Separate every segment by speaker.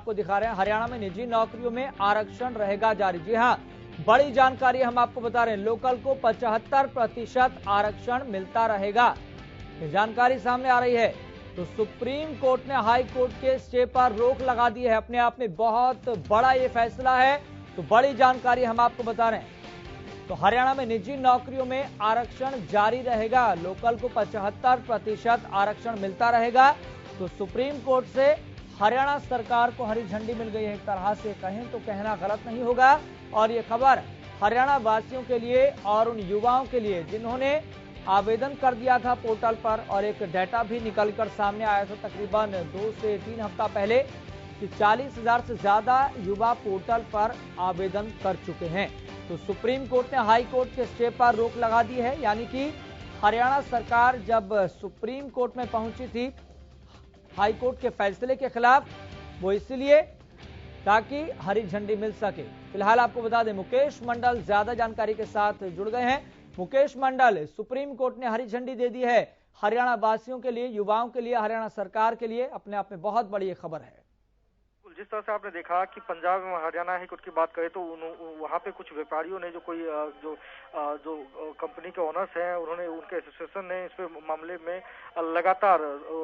Speaker 1: आपको दिखा रहे हैं, हरियाणा में निजी नौकरियों में आरक्षण रहेगा जारी। जी हां, बड़ी जानकारी हम आपको बता रहे हैं, लोकल को 75% आरक्षण मिलता रहेगा। ये जानकारी सामने आ रही है। तो सुप्रीम कोर्ट ने हाई कोर्ट के स्टे पर रोक लगा दी है। अपने आप में बहुत बड़ा ये फैसला है। तो बड़ी जानकारी हम आपको बता रहे हैं। तो हरियाणा में निजी नौकरियों में आरक्षण जारी रहेगा। लोकल को 75% आरक्षण मिलता रहेगा। तो सुप्रीम कोर्ट से हरियाणा सरकार को हरी झंडी मिल गई है। एक तरह से कहें तो कहना गलत नहीं होगा। और ये खबर हरियाणा वासियों के लिए और उन युवाओं के लिए जिन्होंने आवेदन कर दिया था पोर्टल पर, और एक डाटा भी निकलकर सामने आया था तकरीबन 2 से 3 हफ्ता पहले कि 40,000 से ज्यादा युवा पोर्टल पर आवेदन कर चुके हैं। तो सुप्रीम कोर्ट ने हाई कोर्ट के स्टे पर रोक लगा दी है। यानी कि हरियाणा सरकार जब सुप्रीम कोर्ट में पहुंची थी हाई कोर्ट के फैसले के खिलाफ, वो इसलिए ताकि हरी झंडी मिल सके। फिलहाल आपको बता दें, मुकेश मंडल ज्यादा जानकारी के साथ जुड़ गए हैं। मुकेश मंडल, सुप्रीम कोर्ट ने हरी झंडी दे दी है हरियाणा वासियों के लिए, युवाओं के लिए, हरियाणा सरकार के लिए। अपने आप में बहुत बड़ी खबर है।
Speaker 2: जिस तरह से आपने देखा कि पंजाब में हरियाणा हाई कोर्ट की बात करें तो वहाँ पे कुछ व्यापारियों ने जो कंपनी के ओनर्स हैं, उन्होंने, उनके एसोसिएशन ने इस पे मामले में लगातार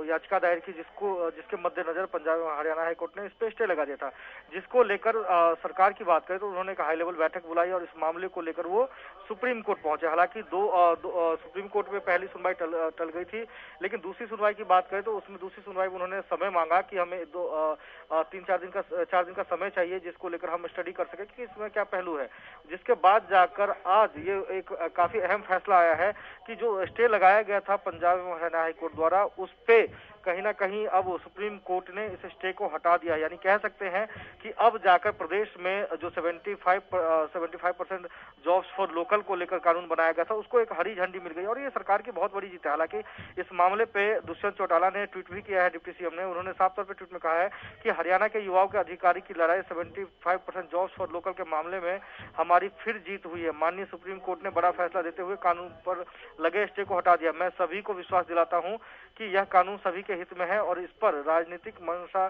Speaker 2: याचिका दायर की, जिसके मद्देनजर पंजाब में हरियाणा हाई कोर्ट ने इस पे स्टे लगा दिया था। जिसको लेकर सरकार की बात करें तो उन्होंने एक हाई लेवल बैठक बुलाई और इस मामले को लेकर वो सुप्रीम कोर्ट पहुंचे। हालांकि सुप्रीम कोर्ट में पहली सुनवाई टल गई थी, लेकिन दूसरी सुनवाई की बात करें तो उसमें दूसरी सुनवाई में उन्होंने समय मांगा कि हमें 4 दिन का समय चाहिए, जिसको लेकर हम स्टडी कर सके कि इसमें क्या पहलू है। जिसके बाद जाकर आज ये एक काफी अहम फैसला आया है कि जो स्टे लगाया गया था पंजाब हरियाणा हाई कोर्ट द्वारा, उस पे कहीं ना कहीं अब सुप्रीम कोर्ट ने इस स्टे को हटा दिया। यानी कह सकते हैं कि अब जाकर प्रदेश में जो 75% जॉब्स फॉर लोकल को लेकर कानून बनाया गया था, उसको एक हरी झंडी मिल गई और ये सरकार की बहुत बड़ी जीत है। हालांकि इस मामले पे दुष्यंत चौटाला ने ट्वीट भी किया है, डिप्टी सीएम ने। उन्होंने साफ तौर पर ट्वीट में कहा है कि हरियाणा के युवाओं के अधिकारी की लड़ाई 75% जॉब्स फॉर लोकल के मामले में हमारी फिर जीत हुई है। माननीय सुप्रीम कोर्ट ने बड़ा फैसला देते हुए कानून पर लगे स्टे को हटा दिया। मैं सभी को विश्वास दिलाता हूं कि यह कानून सभी के हित में है और इस पर राजनीतिक मंशा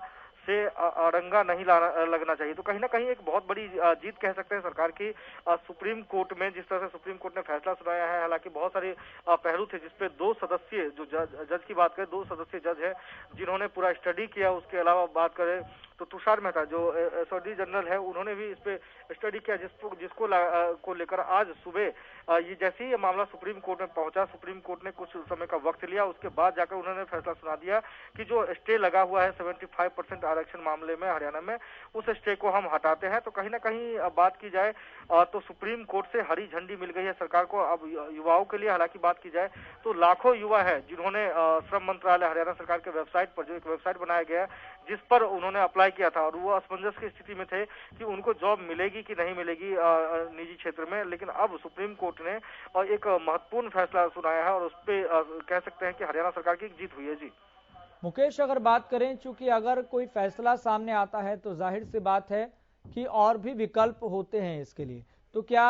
Speaker 2: से अड़ंगा नहीं लगना चाहिए। तो कहीं ना कहीं एक बहुत बड़ी जीत कह सकते हैं सरकार की सुप्रीम कोर्ट में, जिस तरह से सुप्रीम कोर्ट ने फैसला सुनाया है। हालांकि बहुत सारे पहलू थे जिसपे 2 सदस्यीय जो जज की बात करें, 2 सदस्यीय जज है जिन्होंने पूरा स्टडी किया। उसके अलावा बात करें तो तुषार मेहता जो एसओडी जनरल है, उन्होंने भी इस पे स्टडी किया, जिसको लेकर आज सुबह ये जैसे ही ये मामला सुप्रीम कोर्ट में पहुंचा, सुप्रीम कोर्ट ने कुछ समय का वक्त लिया। उसके बाद जाकर उन्होंने फैसला सुना दिया कि जो स्टे लगा हुआ है 75% आरक्षण मामले में हरियाणा में, उस स्टे को हम हटाते हैं। तो कहीं ना कहीं बात की जाए तो सुप्रीम कोर्ट से हरी झंडी मिल गई है सरकार को। अब युवाओं के लिए हालांकि बात की जाए तो लाखों युवा है जिन्होंने श्रम मंत्रालय हरियाणा सरकार के वेबसाइट पर, जो एक वेबसाइट बनाया गया जिस पर उन्होंने अप्लाई किया था, और वो असमंजस की स्थिति में थे कि उनको जॉब मिलेगी कि नहीं मिलेगी निजी क्षेत्र में। लेकिन अब सुप्रीम कोर्ट ने एक महत्वपूर्ण फैसला सुनाया है और उस पे कह सकते हैं कि हरियाणा सरकार की जीत हुई है। जी
Speaker 1: मुकेश, अगर बात करें, चूंकि अगर कोई फैसला सामने आता है तो जाहिर सी बात है कि और भी विकल्प होते हैं इसके लिए। तो क्या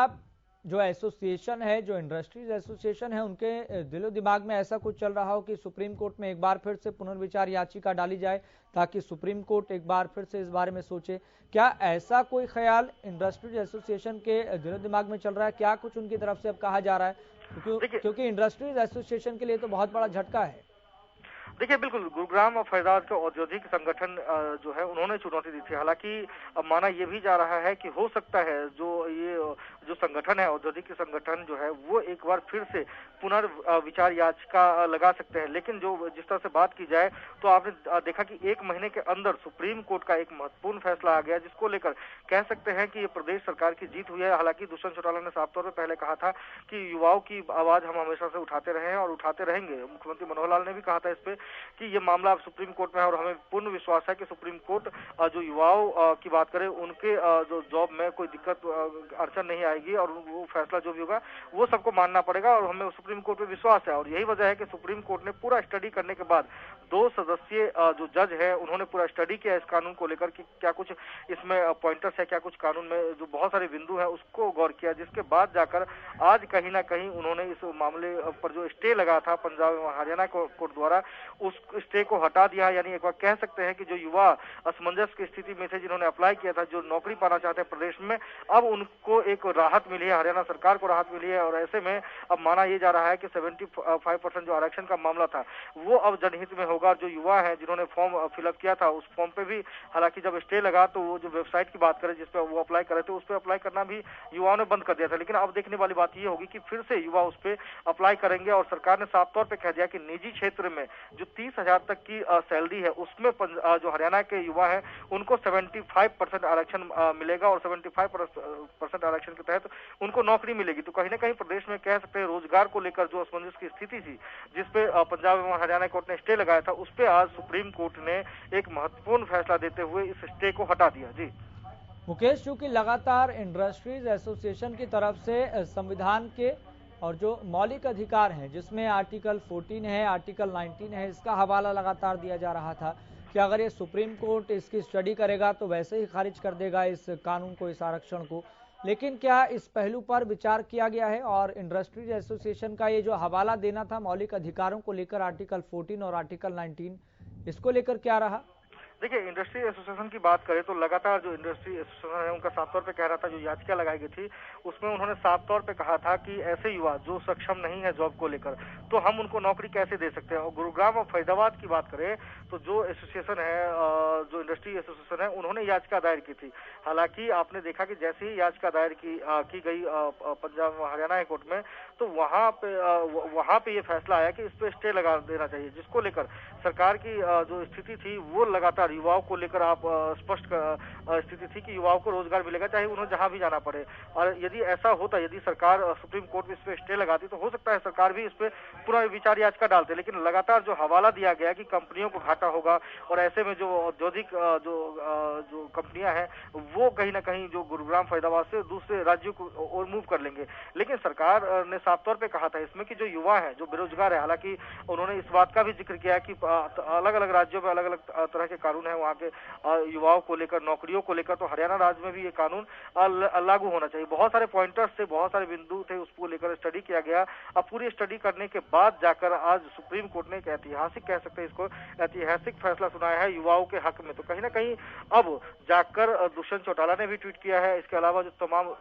Speaker 1: जो एसोसिएशन है, जो इंडस्ट्रीज एसोसिएशन है, उनके दिलो दिमाग में ऐसा कुछ चल रहा हो कि सुप्रीम कोर्ट में एक बार फिर से पुनर्विचार याचिका डाली जाए ताकि सुप्रीम कोर्ट एक बार फिर से इस बारे में सोचे? क्या ऐसा कोई ख्याल इंडस्ट्रीज एसोसिएशन के दिलो दिमाग में चल रहा है? क्या कुछ उनकी तरफ से अब कहा जा रहा है? क्योंकि इंडस्ट्रीज एसोसिएशन के लिए तो बहुत बड़ा झटका है।
Speaker 2: देखिए, बिल्कुल गुरुग्राम और फैजाबाद के औद्योगिक संगठन जो है उन्होंने चुनौती दी थी। हालांकि माना यह भी जा रहा है कि हो सकता है जो संगठन है, औद्योगिक संगठन जो है, वो एक बार फिर से पुनर्विचार याचिका लगा सकते हैं। लेकिन जिस तरह से बात की जाए तो आपने देखा कि 1 महीने के अंदर सुप्रीम कोर्ट का एक महत्वपूर्ण फैसला आ गया, जिसको लेकर कह सकते हैं कि ये प्रदेश सरकार की जीत हुई है। हालांकि दुष्यंत चौटाला ने साफ तौर पर पहले कहा था कि युवाओं की आवाज हम हमेशा से उठाते रहे हैं और उठाते रहेंगे। मुख्यमंत्री मनोहर लाल ने भी कहा था इस पे कि ये मामला अब सुप्रीम कोर्ट में है और हमें पूर्ण विश्वास है कि सुप्रीम कोर्ट जो युवाओं की बात करे उनके जो जॉब में कोई दिक्कत अड़चन नहीं आएगी और वो फैसला जो भी होगा वो सबको मानना पड़ेगा और हमें सुप्रीम कोर्ट पे विश्वास है। और यही वजह है कि सुप्रीम कोर्ट ने पूरा स्टडी करने के बाद 2 सदस्यीय जो जज है उन्होंने पूरा स्टडी किया इस कानून को लेकर कि क्या कुछ इसमें पॉइंटर्स है, क्या कुछ कानून में जो बहुत सारे बिंदु है उसको गौर किया, जिसके बाद जाकर आज कहीं ना कहीं उन्होंने इस मामले पर जो स्टे लगा था पंजाब हरियाणा कोर्ट द्वारा उस स्टे को हटा दिया। यानी एक बार कह सकते हैं कि जो युवा असमंजस की स्थिति में थे, जिन्होंने अप्लाई किया था, जो नौकरी पाना चाहते हैं प्रदेश में, अब उनको एक राहत मिली है, हरियाणा सरकार को राहत मिली है। और ऐसे में अब माना यह जा रहा है कि 75% जो आरक्षण का मामला था वो अब जनहित में होगा। जो युवा है जिन्होंने फॉर्म फिलअप किया था, उस फॉर्म पे भी हालांकि जब स्टे लगा तो वो जो वेबसाइट की बात करें जिसपे वो अप्लाई करे थे, उस पर अप्लाई करना भी युवाओं ने बंद कर दिया था। लेकिन अब देखने वाली बात ये होगी कि फिर से युवा उस पर अप्लाई करेंगे। और सरकार ने साफ तौर पर कह दिया कि निजी क्षेत्र में जो 30,000 तक की सैलरी है, उसमें जो हरियाणा के युवा है उनको 75% आरक्षण मिलेगा और 75% आरक्षण के तहत उनको नौकरी मिलेगी। तो कहीं ना कहीं प्रदेश में कह सकते हैं रोजगार को लेकर जो असमंजस की स्थिति थी, जिसपे पंजाब एवं हरियाणा कोर्ट ने स्टे लगाया था, उस पे आज सुप्रीम कोर्ट ने एक महत्वपूर्ण फैसला देते हुए इस स्टे को हटा दिया। जी
Speaker 1: मुकेश, चूंकि लगातार इंडस्ट्रीज एसोसिएशन की तरफ से संविधान के और जो मौलिक अधिकार हैं, जिसमें आर्टिकल 14 है, आर्टिकल 19 है, इसका हवाला लगातार दिया जा रहा था कि अगर ये सुप्रीम कोर्ट इसकी स्टडी करेगा तो वैसे ही खारिज कर देगा इस कानून को, इस आरक्षण को। लेकिन क्या इस पहलू पर विचार किया गया है? और इंडस्ट्रीज एसोसिएशन का ये जो हवाला देना था मौलिक अधिकारों को लेकर, आर्टिकल 14 और आर्टिकल 19, इसको लेकर क्या रहा?
Speaker 2: देखिए, इंडस्ट्री एसोसिएशन की बात करें तो लगातार जो इंडस्ट्री एसोसिएशन है उनका साफ तौर पे कह रहा था, जो याचिका लगाई गई थी उसमें उन्होंने साफ तौर पे कहा था कि ऐसे युवा जो सक्षम नहीं है जॉब को लेकर, तो हम उनको नौकरी कैसे दे सकते हैं। और गुरुग्राम और फरीदाबाद की बात करें तो जो एसोसिएशन है, जो इंडस्ट्री एसोसिएशन है, उन्होंने याचिका दायर की थी। हालांकि आपने देखा कि जैसे ही याचिका दायर की गई पंजाब हरियाणा हाई कोर्ट में, तो वहां पे ये फैसला आया कि इस पे स्टे लगा देना चाहिए, जिसको लेकर सरकार की जो स्थिति थी वो लगातार युवाओं को लेकर आप स्पष्ट स्थिति थी कि युवाओं को रोजगार मिलेगा चाहे उन्हें जहां भी जाना पड़े। और यदि ऐसा होता, यदि सरकार सुप्रीम कोर्ट में इस पे स्टे लगाती, तो हो सकता है सरकार भी इस पे पुनर्विचार याचिका डालते। लेकिन लगातार जो हवाला दिया गया कि कंपनियों को घाटा होगा और ऐसे में जो औद्योगिक जो कंपनियां हैं वो कहीं ना कहीं जो गुरुग्राम फरीदाबाद से दूसरे राज्यों को और मूव कर लेंगे। लेकिन सरकार ने साफ तौर पे कहा था इसमें कि जो युवा है, जो बेरोजगार है, हालांकि उन्होंने इस बात का भी जिक्र किया कि अलग अलग राज्यों में अलग अलग तरह के कानून है वहाँ के युवाओं को लेकर, नौकरियों को लेकर, तो हरियाणा राज्य में भी ये कानून लागू होना चाहिए। बहुत सारे पॉइंटर्स थे, बहुत सारे बिंदु थे, उसको लेकर स्टडी किया गया। अब पूरी स्टडी करने के बाद जाकर आज सुप्रीम कोर्ट ने एक ऐतिहासिक, कह सकते हैं इसको, ऐतिहासिक फैसला सुनाया है युवाओं के हक में। तो कहीं ना कहीं अब जाकर दुष्यंत चौटाला ने भी ट्वीट किया है, इसके अलावा जो तमाम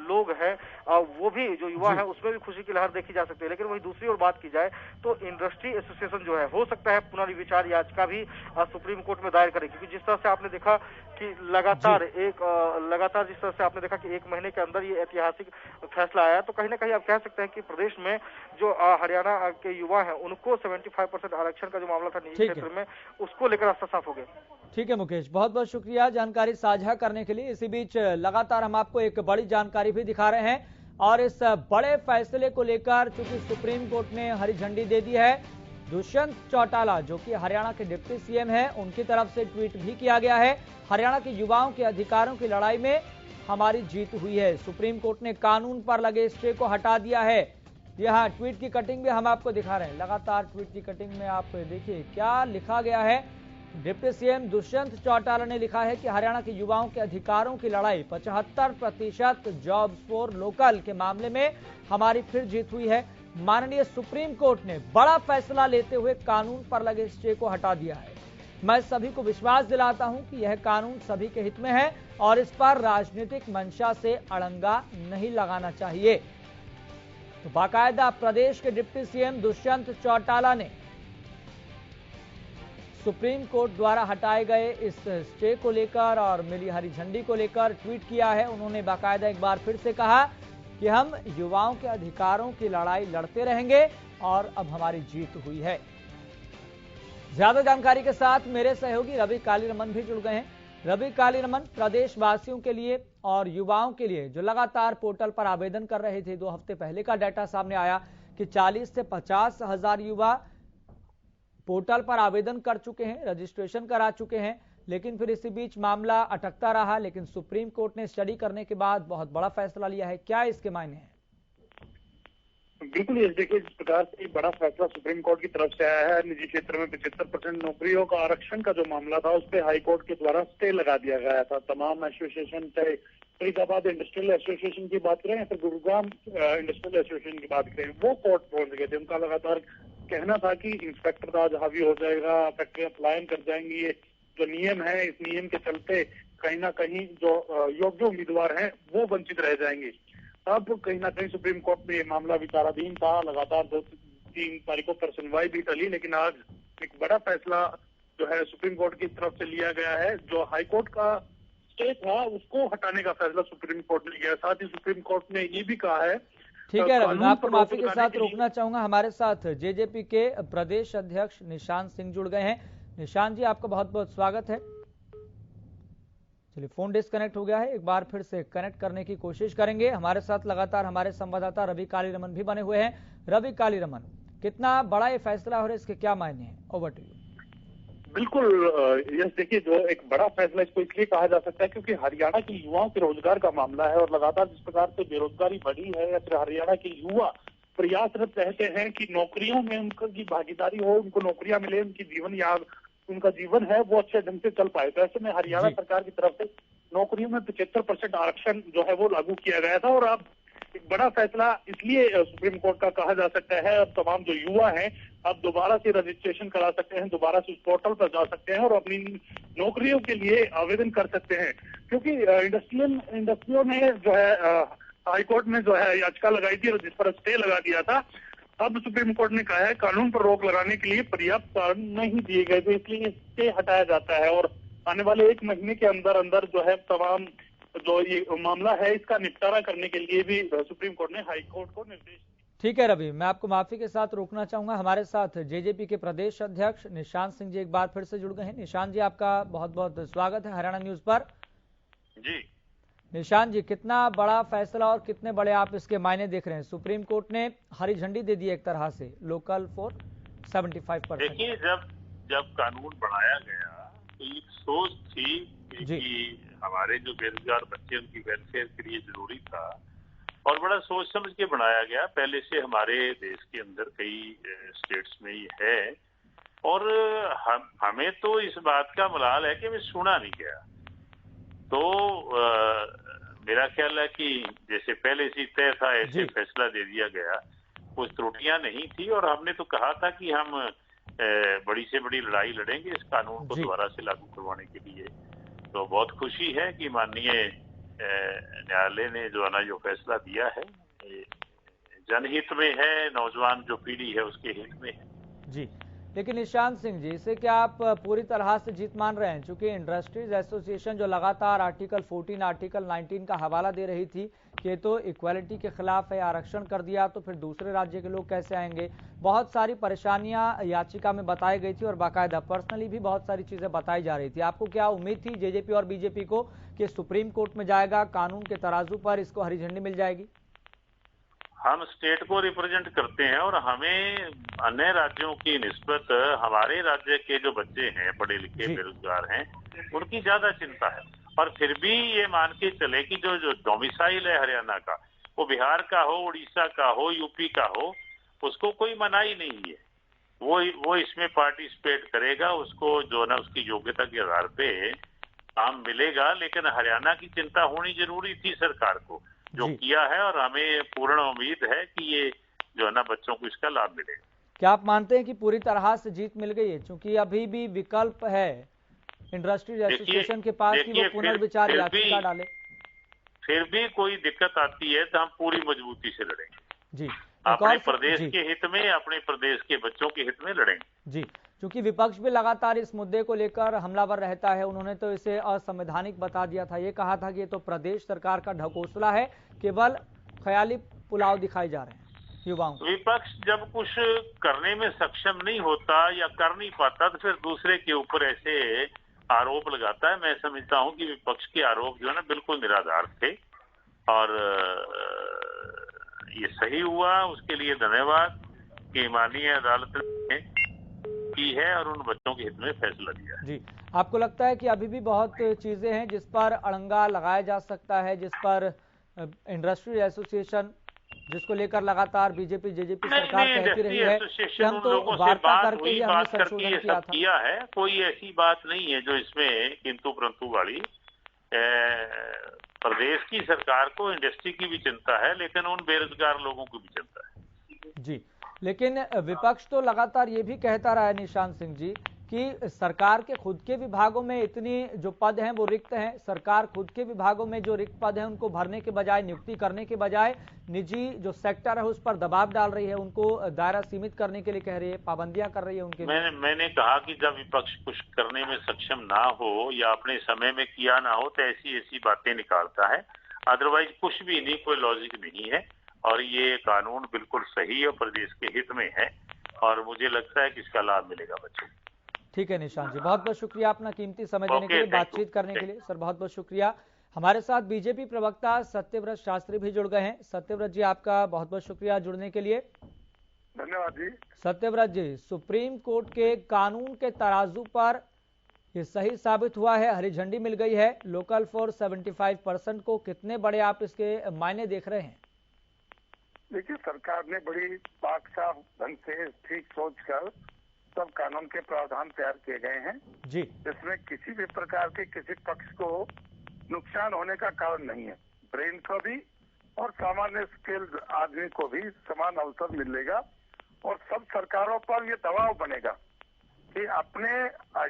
Speaker 2: लोग हैं वो भी, जो युवा है उसमें भी खुशी की लहर देखी जा सकती है। लेकिन वही दूसरी ओर बात की जाए तो इंडस्ट्री एसोसिएशन जो है, हो सकता है पुनर्विचार याचिका भी सुप्रीम कोर्ट में दायर करे, क्योंकि जिस तरह से आपने देखा कि लगातार जिस तरह से आपने देखा कि एक महीने के अंदर ये ऐतिहासिक फैसला आया, तो कहीं ना कहीं आप कह सकते हैं कि प्रदेश में जो हरियाणा के युवा हैं उनको 75% आरक्षण का जो मामला था निजी क्षेत्र में, उसको लेकर रास्ता साफ हो गया।
Speaker 1: ठीक है मुकेश, बहुत बहुत शुक्रिया जानकारी साझा करने के लिए। इसी बीच लगातार हम आपको एक बड़ी जानकारी भी दिखा रहे हैं और इस बड़े फैसले को लेकर चूंकि सुप्रीम कोर्ट ने हरी झंडी दे दी है, दुष्यंत चौटाला जो कि हरियाणा के डिप्टी सीएम हैं, उनकी तरफ से ट्वीट भी किया गया है, हरियाणा के युवाओं के अधिकारों की लड़ाई में हमारी जीत हुई है। सुप्रीम कोर्ट ने कानून पर लगे स्टे को हटा दिया है। यहाँ ट्वीट की कटिंग भी हम आपको दिखा रहे हैं। लगातार ट्वीट की कटिंग में आप देखिए क्या लिखा गया है। डिप्टी सीएम दुष्यंत चौटाला ने लिखा है कि हरियाणा के युवाओं के अधिकारों की लड़ाई 75% जॉब्स फॉर लोकल के मामले में हमारी फिर जीत हुई है। माननीय सुप्रीम कोर्ट ने बड़ा फैसला लेते हुए कानून पर लगे स्टे को हटा दिया है। मैं सभी को विश्वास दिलाता हूं कि यह कानून सभी के हित में है और इस पर राजनीतिक मंशा से अड़ंगा नहीं लगाना चाहिए। तो बाकायदा प्रदेश के डिप्टी सीएम दुष्यंत चौटाला ने सुप्रीम कोर्ट द्वारा हटाए गए इस स्टे को लेकर और मिली हरी झंडी को लेकर ट्वीट किया है। उन्होंने बाकायदा एक बार फिर से कहा कि हम युवाओं के अधिकारों की लड़ाई लड़ते रहेंगे और अब हमारी जीत हुई है। ज्यादा जानकारी के साथ मेरे सहयोगी रवि कालीरमन भी जुड़ गए हैं। रवि कालीरमन, प्रदेशवासियों के लिए और युवाओं के लिए जो लगातार पोर्टल पर आवेदन कर रहे थे, 2 हफ्ते पहले का डाटा सामने आया कि 40 से 50 हजार युवा पोर्टल पर आवेदन कर चुके हैं, रजिस्ट्रेशन करा चुके हैं, लेकिन फिर इसी बीच मामला अटकता रहा। लेकिन सुप्रीम कोर्ट ने स्टडी करने के बाद बहुत बड़ा फैसला लिया है। क्या इसके मायने हैं?
Speaker 3: बिल्कुल, ये देखिए जिस प्रकार से बड़ा फैसला सुप्रीम कोर्ट की तरफ से आया है, निजी क्षेत्र में 75% नौकरियों का आरक्षण का जो मामला था उस पर हाई कोर्ट के द्वारा स्टे लगा दिया गया था। तमाम एसोसिएशन, चाहे फरीदाबाद इंडस्ट्रियल एसोसिएशन की बात करें या फिर गुरुग्राम इंडस्ट्रियल एसोसिएशन की बात करें, वो कोर्ट पहुंच गए थे। उनका लगातार कहना था कि इंस्पेक्टर राज हावी हो जाएगा, फैक्ट्रियां पलायन कर जाएंगी, ये जो नियम है इस नियम के चलते कहीं ना कहीं जो योग्य उम्मीदवार हैं वो वंचित रह जाएंगे। अब कहीं ना कहीं सुप्रीम कोर्ट में ये मामला विचाराधीन था, लगातार 2-3 तारीखों पर सुनवाई भी टली, लेकिन आज एक बड़ा फैसला जो है सुप्रीम कोर्ट की तरफ से लिया गया है। जो हाई कोर्ट का स्टे था उसको हटाने का फैसला सुप्रीम कोर्ट ने लिया। साथ ही सुप्रीम कोर्ट ने ये भी कहा है,
Speaker 1: ठीक है रवि, मैं आपको माफी के साथ
Speaker 3: लिए
Speaker 1: रोकना चाहूंगा। हमारे साथ जेजेपी के प्रदेश अध्यक्ष निशांत सिंह जुड़ गए हैं। निशांत जी, आपका बहुत बहुत स्वागत है। चलिए, फोन डिस्कनेक्ट हो गया है, एक बार फिर से कनेक्ट करने की कोशिश करेंगे। हमारे साथ लगातार हमारे संवाददाता रवि कालीरमन भी बने हुए हैं। रवि कालीरमन, कितना बड़ा ये फैसला हो रहा है, इसके क्या मायने हैं? Over to you.
Speaker 3: बिल्कुल यस, देखिए जो एक बड़ा फैसला इसको इसलिए कहा जा सकता है क्योंकि हरियाणा के युवाओं के रोजगार का मामला है, और लगातार जिस प्रकार से बेरोजगारी बढ़ी है या फिर हरियाणा के युवा प्रयासरत रहते हैं कि नौकरियों में उनकी भागीदारी हो, उनको नौकरियां मिले, उनका जीवन है वो अच्छे ढंग से चल पाए। तो ऐसे में हरियाणा सरकार की तरफ से नौकरियों में 75% आरक्षण जो है वो लागू किया गया था, और अब एक बड़ा फैसला इसलिए सुप्रीम कोर्ट का कहा जा सकता है। अब तमाम जो युवा हैं अब दोबारा से रजिस्ट्रेशन करा सकते हैं, दोबारा से उस पोर्टल पर जा सकते हैं और अपनी नौकरियों के लिए आवेदन कर सकते हैं, क्योंकि इंडस्ट्रियों ने जो है हाईकोर्ट में जो है याचिका लगाई थी और जिस पर स्टे लगा दिया था। अब सुप्रीम कोर्ट ने कहा है कानून पर रोक लगाने के लिए पर्याप्त कारण नहीं दिए गए थे, इसलिए स्टे हटाया जाता है और आने वाले 1 महीने के अंदर अंदर जो है तमाम जो ये मामला है इसका निपटारा करने के लिए भी सुप्रीम कोर्ट ने हाई कोर्ट को निर्देश।
Speaker 1: ठीक है रवि, मैं आपको माफी के साथ रोकना चाहूंगा। हमारे साथ जेजेपी के प्रदेश अध्यक्ष निशांत सिंह जी एक बार फिर से जुड़ गए हैं। निशांत जी, आपका बहुत बहुत स्वागत है हरियाणा न्यूज पर। जी निशांत जी, कितना बड़ा फैसला और कितने बड़े आप इसके मायने देख रहे हैं? सुप्रीम कोर्ट ने हरी झंडी दे दी एक तरह से लोकल फॉर 75%।
Speaker 4: देखिए, जब कानून बनाया गया तो एक सोच थी कि हमारे जो बेरोजगार बच्चे उनकी वेलफेयर के लिए जरूरी था और बड़ा सोच समझ के बनाया गया। पहले से हमारे देश के अंदर कई स्टेट्स में ही है और हमें तो इस बात का मलाल है कि हमें सुना नहीं गया। तो मेरा ख्याल है कि जैसे पहले से तय था ऐसे फैसला दे दिया गया, कुछ त्रुटियां नहीं थी और हमने तो कहा था कि हम बड़ी से बड़ी लड़ाई लड़ेंगे इस कानून को दोबारा से लागू करवाने के लिए। तो बहुत खुशी है कि माननीय न्यायालय ने जो है ना जो फैसला दिया है जनहित में है, नौजवान जो पीढ़ी है उसके हित में है।
Speaker 1: जी, लेकिन निशांत सिंह जी, इसे क्या आप पूरी तरह से जीत मान रहे हैं? क्योंकि इंडस्ट्रीज एसोसिएशन जो लगातार आर्टिकल 14, आर्टिकल 19 का हवाला दे रही थी कि ये तो इक्वालिटी के खिलाफ है, आरक्षण कर दिया तो फिर दूसरे राज्य के लोग कैसे आएंगे। बहुत सारी परेशानियां याचिका में बताई गई थी और बाकायदा पर्सनली भी बहुत सारी चीजें बताई जा रही थी। आपको क्या उम्मीद थी जेजेपी और बीजेपी को कि सुप्रीम कोर्ट में जाएगा, कानून के तराजू पर इसको हरी झंडी मिल जाएगी?
Speaker 4: हम स्टेट को रिप्रेजेंट करते हैं और हमें अन्य राज्यों की निस्बत हमारे राज्य के जो बच्चे हैं पढ़े लिखे बेरोजगार हैं उनकी ज्यादा चिंता है। और फिर भी ये मान के चले कि जो डोमिसाइल है हरियाणा का, वो बिहार का हो, उड़ीसा का हो, यूपी का हो, उसको कोई मनाही नहीं है। वो इसमें पार्टिसिपेट करेगा, उसको जो ना उसकी योग्यता के आधार पे काम मिलेगा। लेकिन हरियाणा की चिंता होनी जरूरी थी सरकार को, जो किया है और हमें पूर्ण उम्मीद है कि ये जो है ना बच्चों को इसका लाभ मिलेगा।
Speaker 1: क्या आप मानते हैं कि पूरी तरह से जीत मिल गई है? क्योंकि अभी भी विकल्प है इंडस्ट्रीज एसोसिएशन के पास कि वो पुनर्विचार याचिका डाले।
Speaker 4: फिर भी कोई दिक्कत आती है तो हम पूरी मजबूती से लड़ेंगे जी, अपने प्रदेश के हित में, अपने प्रदेश के बच्चों के हित में लड़ेंगे
Speaker 1: जी। क्योंकि विपक्ष भी लगातार इस मुद्दे को लेकर हमलावर रहता है। उन्होंने तो इसे असंवैधानिक बता दिया था, ये कहा था कि ये तो प्रदेश सरकार का ढकोसला है, केवल ख्याली पुलाव दिखाए जा रहे हैं युवाओं को।
Speaker 4: विपक्ष जब कुछ करने में सक्षम नहीं होता या कर नहीं पाता तो फिर दूसरे के ऊपर ऐसे आरोप लगाता है। मैं समझता हूं कि विपक्ष के आरोप जो है ना बिल्कुल निराधार थे और ये सही हुआ, उसके लिए धन्यवाद कि माननीय अदालत ने की है और उन बच्चों के हित में फैसला दिया है।
Speaker 1: जी, आपको लगता है कि अभी भी बहुत चीजें हैं जिस पर अड़ंगा लगाया जा सकता है, जिस पर इंडस्ट्री एसोसिएशन जिसको लेकर लगातार बीजेपी जेजेपी सरकार कहती रही है कि हम तो वार्ता करके ही हमने संशोधन किया
Speaker 4: है। कोई ऐसी बात नहीं है जो इसमें किंतु परंतु वाली। प्रदेश की सरकार को इंडस्ट्री की भी चिंता है, लेकिन उन बेरोजगार लोगों की भी चिंता है।
Speaker 1: जी, लेकिन विपक्ष तो लगातार ये भी कहता रहा है निशांत सिंह जी कि सरकार के खुद के विभागों में इतनी जो पद हैं वो रिक्त हैं, सरकार खुद के विभागों में जो रिक्त पद हैं उनको भरने के बजाय, नियुक्ति करने के बजाय निजी जो सेक्टर है उस पर दबाव डाल रही है, उनको दायरा सीमित करने के लिए कह रही है, पाबंदियां कर रही है उनके।
Speaker 4: मैंने कहा कि जब विपक्ष कुछ करने में सक्षम ना हो या अपने समय में किया ना हो तो ऐसी बातें निकालता है, अदरवाइज कुछ भी नहीं, कोई लॉजिक नहीं है। और ये कानून बिल्कुल सही और प्रदेश के हित में है और मुझे लगता है कि इसका लाभ मिलेगा बच्चों को।
Speaker 1: ठीक है निशांत जी, बहुत बहुत शुक्रिया अपना कीमती समय देने के लिए, बातचीत करने के लिए। सर बहुत बहुत शुक्रिया। हमारे साथ बीजेपी प्रवक्ता सत्यव्रत शास्त्री भी जुड़ गए हैं। सत्यव्रत जी, आपका बहुत बहुत शुक्रिया जुड़ने के लिए।
Speaker 3: धन्यवाद जी।
Speaker 1: सत्यव्रत जी, सुप्रीम कोर्ट के कानून के तराजू पर ये सही साबित हुआ है, हरी झंडी मिल गई है लोकल फॉर 75% को, कितने बड़े आप इसके मायने देख रहे हैं?
Speaker 3: देखिए, सरकार ने बड़ी पाक साफ ढंग से ठीक सोचकर सब कानून के प्रावधान तैयार किए गए हैं
Speaker 1: जी,
Speaker 3: जिसमें किसी भी प्रकार के किसी पक्ष को नुकसान होने का कारण नहीं है। ब्रेन को भी और सामान्य स्किल आदमी को भी समान अवसर मिलेगा और सब सरकारों पर ये दबाव बनेगा कि अपने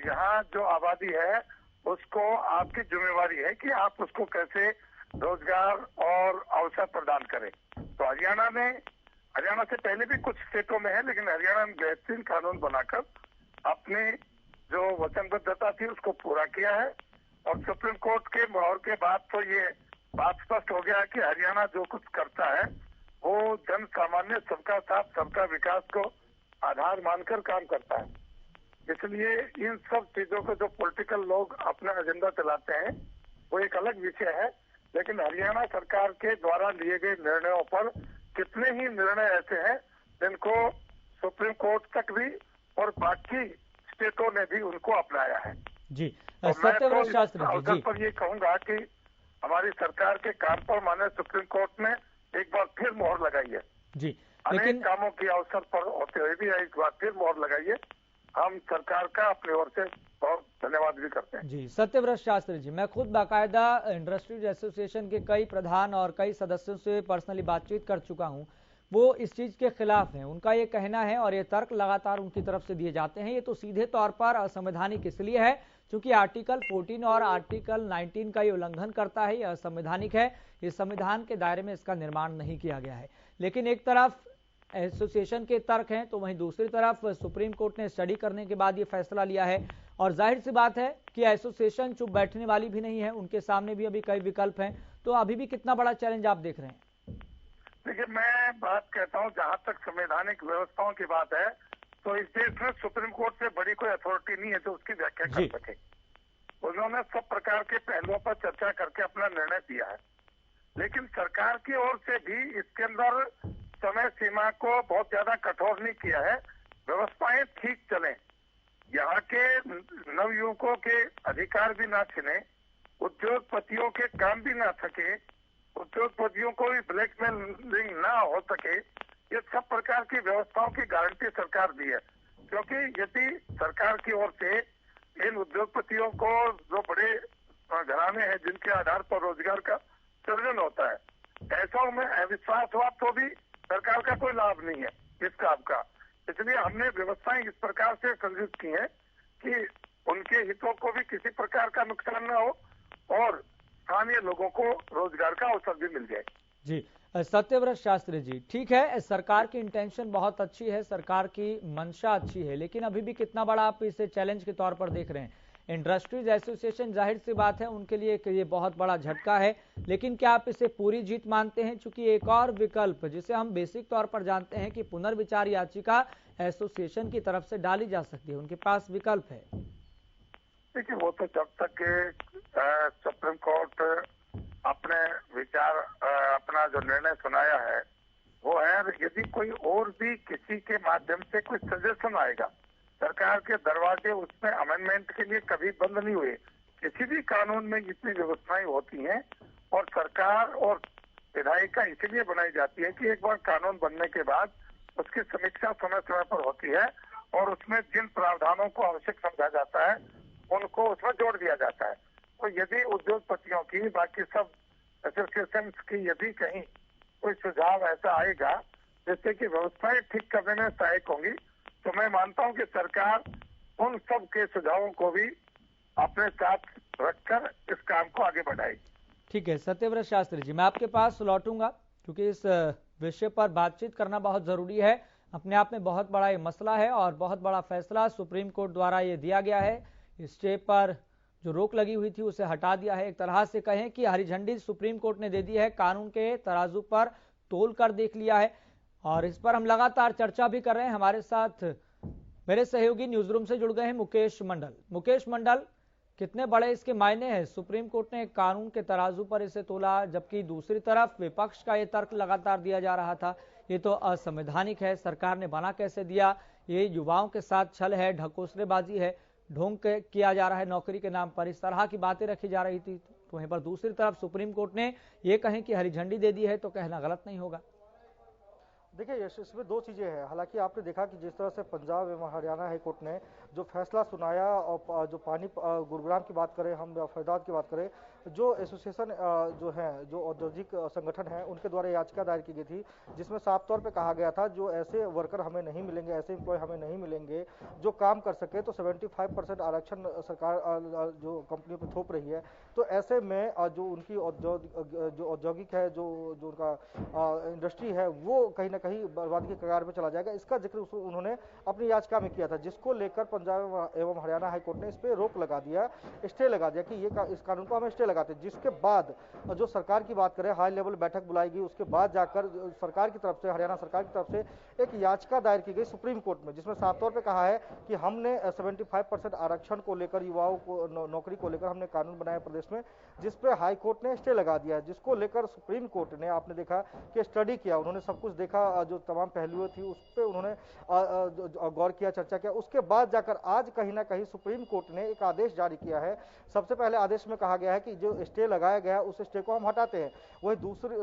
Speaker 3: यहाँ जो आबादी है उसको आपकी जिम्मेवारी है कि आप उसको कैसे रोजगार और अवसर प्रदान करें। तो हरियाणा से पहले भी कुछ स्टेटों में है, लेकिन हरियाणा ने बेहतरीन कानून बनाकर अपने जो वचनबद्धता थी उसको पूरा किया है। और सुप्रीम कोर्ट के मोहर के बाद तो ये बात स्पष्ट हो गया कि हरियाणा जो कुछ करता है वो जन सामान्य सबका साथ सबका विकास को आधार मानकर काम करता है। इसलिए इन सब चीजों को जो पॉलिटिकल लोग अपना एजेंडा चलाते हैं वो एक अलग विषय है, लेकिन हरियाणा सरकार के द्वारा लिए गए निर्णयों पर कितने ही निर्णय ऐसे हैं जिनको सुप्रीम कोर्ट तक भी और बाकी स्टेटों ने भी उनको अपनाया है।
Speaker 1: जी,
Speaker 3: तो
Speaker 1: सत्यव्रत शास्त्री
Speaker 3: अवसर
Speaker 1: जी,
Speaker 3: पर ये कहूंगा कि हमारी सरकार के काम पर माननीय सुप्रीम कोर्ट ने एक बार फिर मोहर लगाई है
Speaker 1: जी,
Speaker 3: अनेक
Speaker 1: लेकिन
Speaker 3: कामों के अवसर पर होते हुए भी एक बार फिर मोहर लगाई है। हम सरकार का अपनी ओर से बहुत धन्यवाद भी करते हैं।
Speaker 1: जी, सत्यव्रत शास्त्री जी, मैं खुद बाकायदा इंडस्ट्रीज एसोसिएशन के कई प्रधान और कई सदस्यों से पर्सनली बातचीत कर चुका हूं, वो इस चीज के खिलाफ हैं। उनका ये कहना है और ये तर्क लगातार उनकी तरफ से दिए जाते हैं, ये तो सीधे तौर पर असंवैधानिक इसलिए है क्योंकि आर्टिकल 14 और आर्टिकल 19 का ये उल्लंघन करता है, ये असंवैधानिक है, ये संविधान के दायरे में इसका निर्माण नहीं किया गया है। लेकिन एक तरफ एसोसिएशन के तर्क हैं तो वहीं दूसरी तरफ सुप्रीम कोर्ट ने स्टडी करने के बाद ये फैसला लिया है और जाहिर सी बात है कि एसोसिएशन चुप बैठने वाली भी नहीं है, उनके सामने भी अभी कई विकल्प हैं। तो अभी भी कितना बड़ा चैलेंज आप देख रहे हैं?
Speaker 3: देखिए, मैं बात कहता हूँ जहाँ तक संवैधानिक व्यवस्थाओं की बात है तो इस देश में सुप्रीम कोर्ट से बड़ी कोई अथॉरिटी नहीं है जो उसकी व्याख्या कर सके। उन्होंने सब प्रकार के पहलुओं पर चर्चा करके अपना निर्णय दिया है, लेकिन सरकार की ओर से भी इसके अंदर समय सीमा को बहुत ज्यादा कठोर नहीं किया है। व्यवस्थाएं ठीक चले, यहाँ के नवयुवकों के अधिकार भी ना छिने, उद्योगपतियों के काम भी ना थके, उद्योगपतियों को भी ब्लैकमेलिंग ना हो सके, ये सब प्रकार की व्यवस्थाओं की गारंटी सरकार दी है। क्योंकि यदि सरकार की ओर से इन उद्योगपतियों को जो बड़े घराने हैं जिनके आधार पर रोजगार का सृजन होता है, ऐसा में अविश्वास हुआ तो भी सरकार का कोई लाभ नहीं है इस काम का। इसलिए हमने व्यवस्थाएं इस प्रकार से संयुक्त की हैं कि उनके हितों को भी किसी प्रकार का नुकसान न हो और स्थानीय लोगों को रोजगार का अवसर भी मिल जाए।
Speaker 1: जी, सत्यव्रत शास्त्री जी, ठीक है, सरकार की इंटेंशन बहुत अच्छी है, सरकार की मंशा अच्छी है, लेकिन अभी भी कितना बड़ा आप इसे चैलेंज के तौर पर देख रहे हैं? इंडस्ट्रीज एसोसिएशन, जाहिर सी बात है उनके लिए ये बहुत बड़ा झटका है, लेकिन क्या आप इसे पूरी जीत मानते हैं? चूंकि एक और विकल्प जिसे हम बेसिक तौर पर जानते हैं कि पुनर्विचार याचिका एसोसिएशन की तरफ से डाली जा सकती है, उनके पास विकल्प है।
Speaker 3: देखिए, वो तो जब तक सुप्रीम कोर्ट अपने विचार अपना जो निर्णय सुनाया है वो है, यदि कोई और भी किसी के माध्यम से कोई सजेशन आएगा, सरकार के दरवाजे उसमें अमेंडमेंट के लिए कभी बंद नहीं हुए। किसी भी कानून में इतनी व्यवस्थाएं होती हैं और सरकार और विधायिका इसलिए बनाई जाती है कि एक बार कानून बनने के बाद उसकी समीक्षा समय समय पर होती है और उसमें जिन प्रावधानों को आवश्यक समझा जाता है उनको उसमें जोड़ दिया जाता है। तो यदि उद्योगपतियों की, बाकी सब एसोसिएशन की यदि कहीं कोई सुझाव ऐसा आएगा
Speaker 5: जिससे कि व्यवस्थाएं ठीक करने में सहायक होंगी। तो मैं मानता हूं कि सरकार उन सब के सुझावों को भी अपने साथ रखकर इस काम को आगे बढ़ाएगी।
Speaker 1: ठीक है सत्यव्रत शास्त्री जी, मैं आपके पास लौटूंगा क्योंकि इस विषय पर बातचीत करना बहुत जरूरी है। अपने आप में बहुत बड़ा ये मसला है और बहुत बड़ा फैसला सुप्रीम कोर्ट द्वारा ये दिया गया है। स्टे पर जो रोक लगी हुई थी उसे हटा दिया है। एक तरह से कहें कि हरी झंडी सुप्रीम कोर्ट ने दे दी है, कानून के तराजू पर तोल कर देख लिया है और इस पर हम लगातार चर्चा भी कर रहे हैं। हमारे साथ मेरे सहयोगी न्यूज रूम से जुड़ गए हैं मुकेश मंडल। मुकेश मंडल, कितने बड़े इसके मायने हैं? सुप्रीम कोर्ट ने कानून के तराजू पर इसे तोला, जबकि दूसरी तरफ विपक्ष का ये तर्क लगातार दिया जा रहा था ये तो असंवैधानिक है, सरकार ने बना कैसे दिया, ये युवाओं के साथ छल है, ढकोसलेबाजी है, ढोंग किया जा रहा है नौकरी के नाम पर, इस तरह की बातें रखी जा रही थी। तो वहीं पर दूसरी तरफ सुप्रीम कोर्ट ने ये कहें कि हरी झंडी दे दी है तो कहना गलत नहीं होगा।
Speaker 2: देखिए यश, इसमें दो चीजें हैं। हालांकि आपने देखा कि जिस तरह से पंजाब एवं हरियाणा हाई कोर्ट ने जो फैसला सुनाया और जो पानी गुरुग्राम की बात करें हम या फरीदाबाद की बात करें, जो एसोसिएशन जो है जो औद्योगिक संगठन है उनके द्वारा याचिका दायर की गई थी जिसमें साफ तौर पे कहा गया था जो ऐसे वर्कर हमें नहीं मिलेंगे, ऐसे एम्प्लॉय हमें नहीं मिलेंगे जो काम कर सके, तो 75% आरक्षण सरकार जो कंपनियों पर थोप रही है। तो ऐसे में जो उनकी औद्योगिक है जो उनका इंडस्ट्री है वो कहीं ना कहीं बर्बादी के कगार में चला जाएगा। इसका जिक्र उन्होंने अपनी याचिका में किया था, जिसको लेकर पंजाब एवं हरियाणा हाईकोर्ट ने इस पे रोक लगा दिया, स्टे लगा दिया कि इस कानून को हमें स्टे लगाते। जिसके बाद जो सरकार की बात करें, हाई लेवल बैठक बुलाई गई, उसके बाद जाकर सरकार की तरफ से, हरियाणा सरकार की तरफ से एक याचिका दायर की गई सुप्रीम कोर्ट में, जिसमें साफ तौर पर कहा है कि हमने 75% आरक्षण को लेकर, युवाओं को नौकरी को लेकर हमने कानून बनाया प्रदेश में, जिसपे हाई कोर्ट ने स्टे लगा दिया है। जिसको लेकर सुप्रीम कोर्ट ने, आपने देखा कि स्टडी किया, उन्होंने सब कुछ देखा, जो तमाम पहलुएं थी उस पर उन्होंने गौर किया, चर्चा किया। उसके बाद जाकर आज कहीं ना कहीं सुप्रीम कोर्ट ने एक आदेश जारी किया है। सबसे पहले आदेश में कहा गया है कि जो स्टे लगाया गया है उस स्टे को हम हटाते हैं। वही दूसरी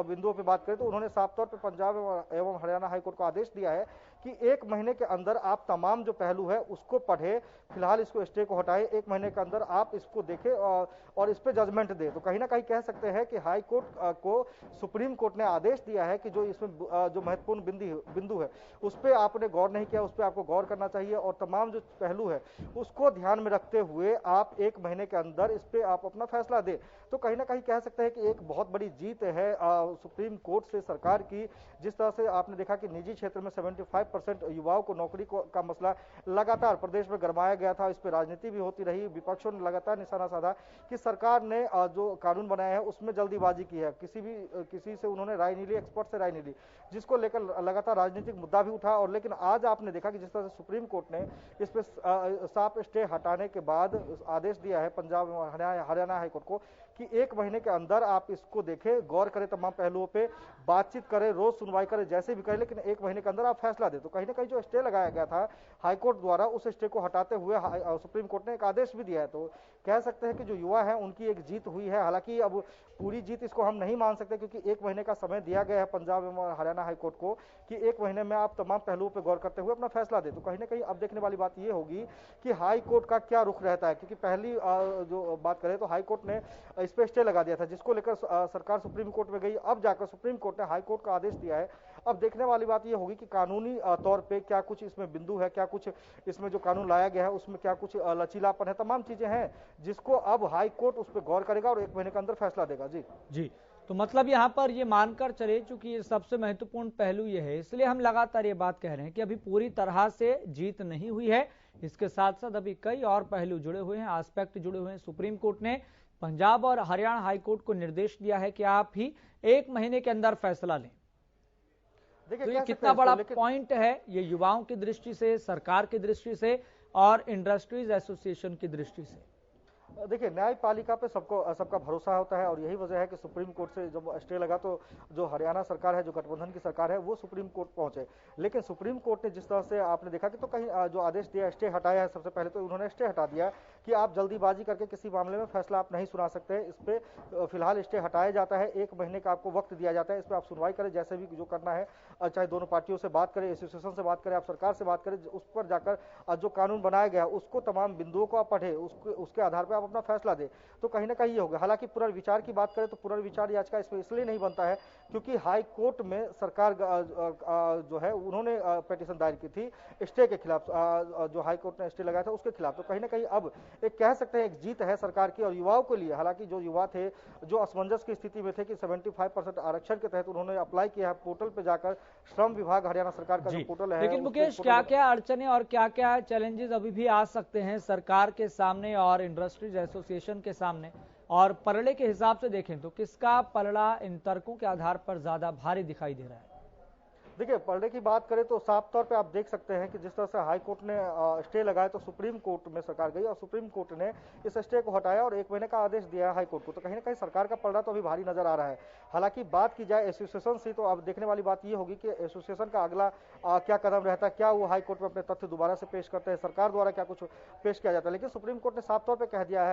Speaker 2: बिंदुओं पर बात करें तो उन्होंने साफ तौर पर पंजाब एवं हरियाणा हाईकोर्ट को आदेश दिया है कि 1 महीने के अंदर आप तमाम जो पहलू है उसको पढ़े, फिलहाल इसको स्टे को हटाए, 1 महीने के अंदर आप इसको देखें और इस पे जजमेंट दे। तो कहीं ना कहीं कह सकते हैं कि हाई कोर्ट को सुप्रीम कोर्ट ने आदेश दिया है कि जो इसमें जो महत्वपूर्ण बिंदु है उस पर आपने गौर नहीं किया, उस पर आपको गौर करना चाहिए और तमाम जो पहलू है उसको ध्यान में रखते हुए आप 1 महीने के अंदर इस पे आप अपना फैसला दे। तो कहीं ना कहीं कह सकते हैं कि एक बहुत बड़ी जीत है सुप्रीम कोर्ट से सरकार की। जिस तरह से आपने देखा कि निजी क्षेत्र में 75% युवाओं को नौकरी का मसला लगातार प्रदेश में गरमाया गया था, इस पर राजनीति भी होती रही, विपक्षों ने लगातार निशाना साधा कि सरकार ने जो कानून बनाया है उसमें जल्दीबाजी की है, किसी से उन्होंने राय नहीं ली, एक्सपर्ट से राय नहीं ली, जिसको लेकर लगातार राजनीतिक मुद्दा भी उठा। और लेकिन आज आपने देखा कि जिस तरह से सुप्रीम कोर्ट ने इस पर साफ स्टे हटाने के बाद आदेश दिया है पंजाब हरियाणा हाईकोर्ट को कि 1 महीने के अंदर आप इसको देखें, गौर करें, तमाम पहलुओं पे बातचीत करें, रोज सुनवाई करें, जैसे भी करें, लेकिन 1 महीने के अंदर आप फैसला दें। तो कहीं ना कहीं जो स्टे लगाया गया था हाईकोर्ट द्वारा उस स्टे को हटाते हुए सुप्रीम कोर्ट ने एक आदेश भी दिया है। तो कह सकते हैं कि जो युवा है उनकी एक जीत हुई है। हालांकि अब पूरी जीत इसको हम नहीं मान सकते क्योंकि 1 महीने का समय दिया गया है पंजाब एवं हरियाणा हाईकोर्ट को कि 1 महीने में आप तमाम पहलुओं पर गौर करते हुए अपना फैसला दे। तो कहीं ना कहीं अब देखने वाली बात यह होगी कि हाई कोर्ट का क्या रुख रहता है, क्योंकि पहली जो बात करें तो हाई कोर्ट ने इस पे स्टे लगा दिया था, जिसको लेकर सरकार सुप्रीम कोर्ट में गई। अब जाकर सुप्रीम कोर्ट ने हाई कोर्ट का आदेश दिया है। अब देखने वाली बात यह होगी कि कानूनी तौर पे क्या कुछ इसमें बिंदु है, क्या कुछ इसमें जो कानून लाया गया है उसमें क्या कुछ लचीलापन है, तमाम चीजें हैं जिसको अब हाई कोर्ट उस पर गौर करेगा और 1 महीने के अंदर फैसला देगा। जी,
Speaker 1: तो मतलब यहाँ पर ये मानकर चले, चूंकि ये सबसे महत्वपूर्ण पहलू ये है, इसलिए हम लगातार ये बात कह रहे हैं कि अभी पूरी तरह से जीत नहीं हुई है। इसके साथ साथ अभी कई और पहलू जुड़े हुए हैं, एस्पेक्ट जुड़े हुए हैं। सुप्रीम कोर्ट ने पंजाब और हरियाणा हाईकोर्ट को निर्देश दिया है कि आप ही 1 महीने के अंदर फैसला लें। तो ये कितना बड़ा पॉइंट है ये युवाओं की दृष्टि से, सरकार की दृष्टि से और इंडस्ट्रीज एसोसिएशन की दृष्टि से।
Speaker 2: देखिए, न्यायपालिका पे सबका भरोसा होता है और यही वजह है कि सुप्रीम कोर्ट से जब स्टे लगा तो जो हरियाणा सरकार है, जो गठबंधन की सरकार है, वो सुप्रीम कोर्ट पहुंचे। लेकिन सुप्रीम कोर्ट ने जिस तरह से आपने देखा कि तो कहीं जो आदेश दिया, स्टे हटाया है, सबसे पहले तो उन्होंने स्टे हटा दिया
Speaker 6: कि आप जल्दीबाजी करके किसी मामले में फैसला आप नहीं सुना सकते हैं। इस पे फिलहाल स्टे हटाया जाता है, 1 महीने का आपको वक्त दिया जाता है। इस पर आप सुनवाई करें, जैसे भी जो करना है, चाहे दोनों पार्टियों से बात करें, एसोसिएशन से बात करें, आप सरकार से बात करें, उस पर जाकर जो कानून बनाया गया उसको तमाम बिंदुओं को आप पढ़े, उसके आधार पर आप अपना फैसला दें, तो कहीं ना कहीं ये होगा। हालांकि पुनर्विचार की बात करें तो पुनर्विचार याचिका इसमें इसलिए नहीं बनता है क्योंकि हाई कोर्ट में सरकार जो है उन्होंने पिटीशन दायर की थी स्टे के खिलाफ, जो हाई कोर्ट ने स्टे लगाया था उसके खिलाफ। तो कहीं ना कहीं अब एक कह सकते हैं एक जीत है सरकार की और युवाओं के लिए। हालांकि जो युवा थे जो असमंजस की स्थिति में थे कि 75% आरक्षण के तहत उन्होंने अप्लाई किया है, पोर्टल पे जाकर श्रम विभाग हरियाणा सरकार का जो पोर्टल है।
Speaker 1: लेकिन मुकेश, क्या क्या अड़चने और क्या क्या चैलेंजेस अभी भी आ सकते हैं सरकार के सामने और इंडस्ट्रीज एसोसिएशन के सामने, और पलड़े के हिसाब से देखें तो किसका पलड़ा इन तर्कों के आधार पर ज्यादा भारी दिखाई दे रहा है?
Speaker 6: देखिए, पलड़े की बात करें तो साफ तौर पे आप देख सकते हैं कि जिस तरह से हाई कोर्ट ने स्टे लगाया तो सुप्रीम कोर्ट में सरकार गई और सुप्रीम कोर्ट ने इस स्टे को हटाया और 1 महीने का आदेश दिया है हाई कोर्ट को। तो कहीं ना कहीं सरकार का पलड़ा तो अभी भारी नजर आ रहा है। हालांकि बात की जाए एसोसिएशन से तो अब देखने वाली बात ये होगी कि एसोसिएशन का अगला क्या कदम रहता है, क्या वो हाई कोर्ट में अपने तथ्य दोबारा से पेश करते हैं, सरकार द्वारा क्या कुछ पेश किया जाता है। लेकिन सुप्रीम कोर्ट ने साफ तौर पर कह दिया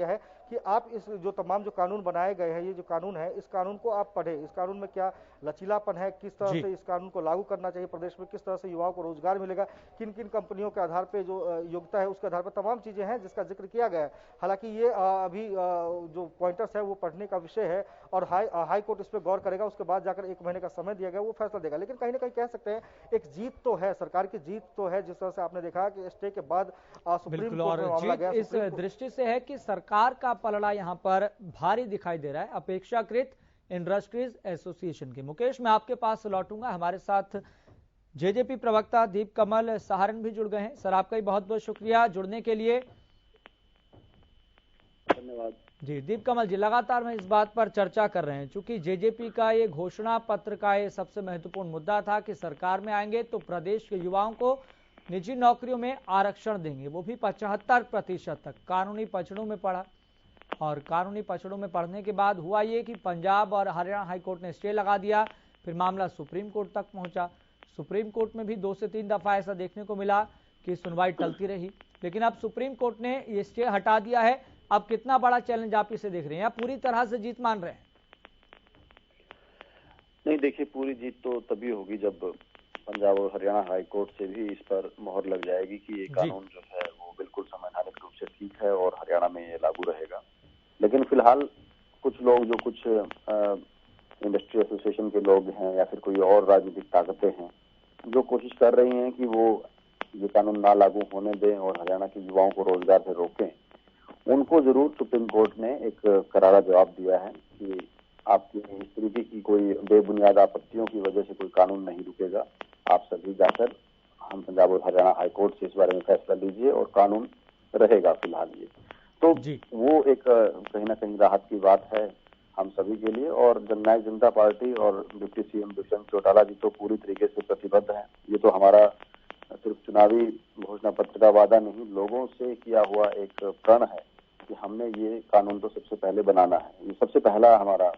Speaker 6: है कि आप इस जो तमाम जो कानून बनाए गए हैं, ये जो कानून है, इस कानून को आप पढ़े, इस कानून में क्या लचीलापन है, किस तरह से इस कानून को लागू करना चाहिए प्रदेश में, किस तरह से युवाओं को रोजगार मिलेगा, किन किन कंपनियों के आधार पे जो योग्यता है उसके आधार पर तमाम चीजें हैं जिसका जिक्र किया गया है। हालांकि ये अभी जो पॉइंटर्स है वो पढ़ने का विषय है और हाई कोर्ट इस पर गौर करेगा, उसके बाद जाकर 1 महीने का समय दिया गया, वो फैसला देगा। लेकिन कहीं ना कहीं कह सकते हैं एक जीत तो है, सरकार की जीत तो है, जिस तरह से आपने देखा कि स्टे के बाद सुप्रीम कोर्ट में मामला गया।
Speaker 1: इस दृष्टि से है कि सरकार का पलड़ा यहाँ पर भारी दिखाई दे रहा है अपेक्षाकृत इंडस्ट्रीज एसोसिएशन के। मुकेश, मैं आपके पास लौटूंगा, हमारे साथ जेजेपी प्रवक्ता दीप कमल सहारण भी जुड़ गए हैं। सर, आपका ही बहुत बहुत शुक्रिया जुड़ने के लिए।
Speaker 3: धन्यवाद
Speaker 1: जी। दीप कमल जी, लगातार मैं इस बात पर चर्चा कर रहे हैं, चूंकि जेजेपी का ये घोषणा पत्र का ये सबसे महत्वपूर्ण मुद्दा था कि सरकार में आएंगे तो प्रदेश के युवाओं को निजी नौकरियों में आरक्षण देंगे, वो भी 75% तक। कानूनी पचड़ों में पड़ा और कानूनी पचड़ों में पड़ने के बाद हुआ ये कि पंजाब और हरियाणा हाईकोर्ट ने स्टे लगा दिया, फिर मामला सुप्रीम कोर्ट तक पहुंचा। सुप्रीम कोर्ट में भी 2 से 3 दफा ऐसा देखने को मिला कि सुनवाई टलती रही, लेकिन अब सुप्रीम कोर्ट ने ये स्टे हटा दिया है। अब कितना बड़ा चैलेंज आप इसे देख रहे हैं या पूरी तरह से जीत मान रहे हैं?
Speaker 7: नहीं, देखिए, पूरी जीत तो तभी होगी जब पंजाब और हरियाणा हाई कोर्ट से भी इस पर मोहर लग जाएगी कि ये कानून जो है वो बिल्कुल संवैधानिक रूप से ठीक है और हरियाणा में ये लागू रहेगा। लेकिन फिलहाल कुछ लोग, जो कुछ इंडस्ट्री एसोसिएशन के लोग हैं या फिर कोई और राजनीतिक ताकतें हैं, जो कोशिश कर रही हैं कि वो ये कानून ना लागू होने दें और हरियाणा के युवाओं को रोजगार से रोकें, उनको जरूर सुप्रीम कोर्ट ने एक करारा जवाब दिया है कि आपकी इस तरीके की कोई बेबुनियाद आपत्तियों की वजह से कोई कानून नहीं रुकेगा। आप सभी जाकर हम पंजाब और हरियाणा हाई कोर्ट से इस बारे में फैसला लीजिए और कानून रहेगा फिलहाल ये। तो वो एक कहीं ना कहीं राहत की बात है हम सभी के लिए। और जननायक जनता पार्टी और डिप्टी सीएम दुष्यंत चौटाला जी तो पूरी तरीके से प्रतिबद्ध हैं। ये तो हमारा सिर्फ चुनावी घोषणा पत्र का वादा नहीं, लोगों से किया हुआ एक प्रण है कि हमने ये कानून तो सबसे पहले बनाना है। ये सबसे पहला हमारा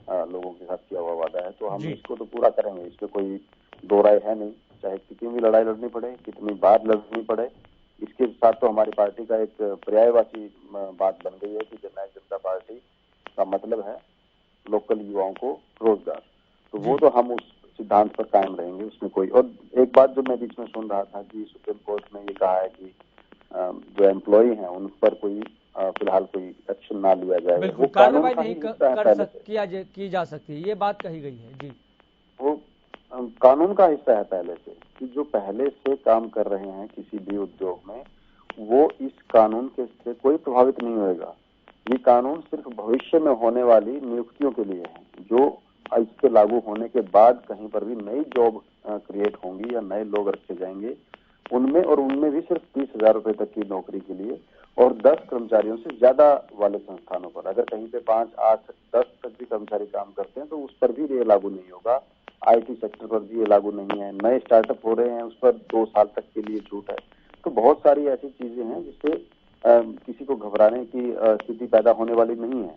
Speaker 7: लोगों के साथ किया हुआ वादा है, तो हम इसको तो पूरा करेंगे, इस पे कोई दो राय है नहीं। चाहे कितनी भी लड़ाई लड़नी पड़े, कितनी बार लड़नी पड़े, इसके साथ तो हमारी पार्टी का एक पर्यायवाची बात बन गई है कि जननायक जनता पार्टी का मतलब है लोकल युवाओं को रोजगार। तो वो तो हम उस सिद्धांत पर कायम रहेंगे, उसमें कोई। और एक बात जो मैं बीच में सुन रहा था कि सुप्रीम कोर्ट ने ये कहा है कि जो एम्प्लॉई हैं उन पर कोई फिलहाल कोई एक्शन ना लिया जाए, वो
Speaker 1: कार्रवाई नहीं की जा सकती, ये बात कही गई है जी।
Speaker 7: वो कानून का हिस्सा है पहले से, कि जो पहले से काम कर रहे हैं किसी भी उद्योग में, वो इस कानून के से कोई प्रभावित नहीं होगा। ये कानून सिर्फ भविष्य में होने वाली नियुक्तियों के लिए है, जो इसके लागू होने के बाद कहीं पर भी नई जॉब क्रिएट होंगी या नए लोग रखे जाएंगे उनमें भी सिर्फ 30,000 रुपए तक की नौकरी के लिए और 10 कर्मचारियों से ज्यादा वाले संस्थानों पर। अगर कहीं पे 5, 8, 10 तक भी कर्मचारी काम करते हैं तो उस पर भी ये लागू नहीं होगा। आईटी सेक्टर पर भी ये लागू नहीं है। नए स्टार्टअप हो रहे हैं, उस पर 2 साल तक के लिए छूट है। तो बहुत सारी ऐसी चीजें हैं जिससे किसी को घबराने की स्थिति पैदा होने वाली नहीं है।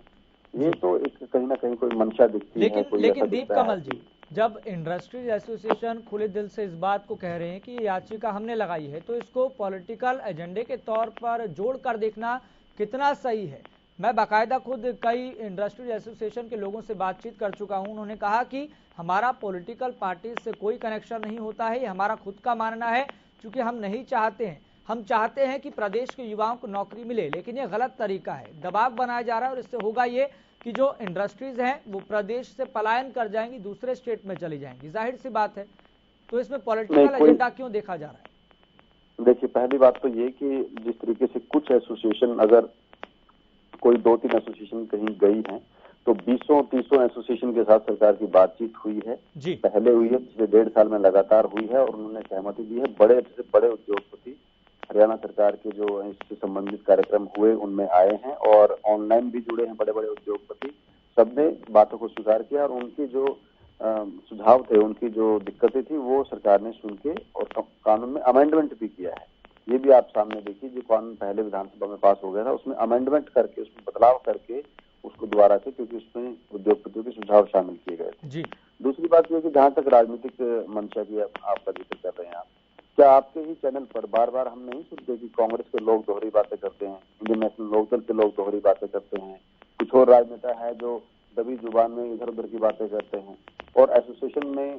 Speaker 7: ये तो एक कहीं ना कहीं कोई मंशा दिखती है।
Speaker 1: लेकिन दीप कमल जी, जब इंडस्ट्रीज एसोसिएशन खुले दिल से इस बात को कह रहे हैं कि ये याचिका हमने लगाई है, तो इसको पॉलिटिकल एजेंडे के तौर पर जोड़कर देखना कितना सही है। मैं बाकायदा खुद कई इंडस्ट्रीज एसोसिएशन के लोगों से बातचीत कर चुका हूं। उन्होंने कहा कि हमारा पॉलिटिकल पार्टी से कोई कनेक्शन नहीं होता है, ये हमारा खुद का मानना है, क्योंकि हम नहीं चाहते हैं, हम चाहते हैं कि प्रदेश के युवाओं को नौकरी मिले, लेकिन ये गलत तरीका है, दबाव बनाया जा रहा है और इससे होगा ये कि जो इंडस्ट्रीज हैं वो प्रदेश से पलायन कर जाएंगी, दूसरे स्टेट में चली जाएंगी। जाहिर सी बात है, तो इसमें पॉलिटिकल एजेंडा क्यों देखा जा रहा है?
Speaker 7: देखिए, पहली बात तो ये कि जिस तरीके से कुछ एसोसिएशन, अगर कोई 2-3 एसोसिएशन कहीं गई हैं, तो 20-30 एसोसिएशन के साथ सरकार की बातचीत हुई है जी। पहले हुई है, पिछले 1.5 साल में लगातार हुई है और उन्होंने सहमति दी है। बड़े से बड़े उद्योगपति हरियाणा सरकार के जो इससे संबंधित कार्यक्रम हुए उनमें आए हैं और ऑनलाइन भी जुड़े हैं बड़े बड़े उद्योगपति। सबने बातों को स्वीकार किया और उनके जो सुझाव थे, उनकी जो दिक्कतें थी, वो सरकार ने सुन के और कानून में अमेंडमेंट भी किया है। ये भी आप सामने देखिए, जो कानून पहले विधानसभा में पास हो गया था, उसमें अमेंडमेंट करके, उसमें बदलाव करके उसको दोबारा से, क्योंकि उसमें उद्योगपतियों के सुझाव शामिल किए गए थे जी। दूसरी बात यह कि जहां तक राजनीतिक मंशा की आपका जिक्र कर रहे हैं आप, क्या आपके ही चैनल पर बार बार हम नहीं सुनते कि कांग्रेस के लोग दोहरी बातें करते हैं, इंडियन नेशनल लोकदल के लोग दोहरी बातें करते हैं, कुछ और राजनेता है जो दबी जुबान में इधर उधर की बातें करते हैं, और एसोसिएशन में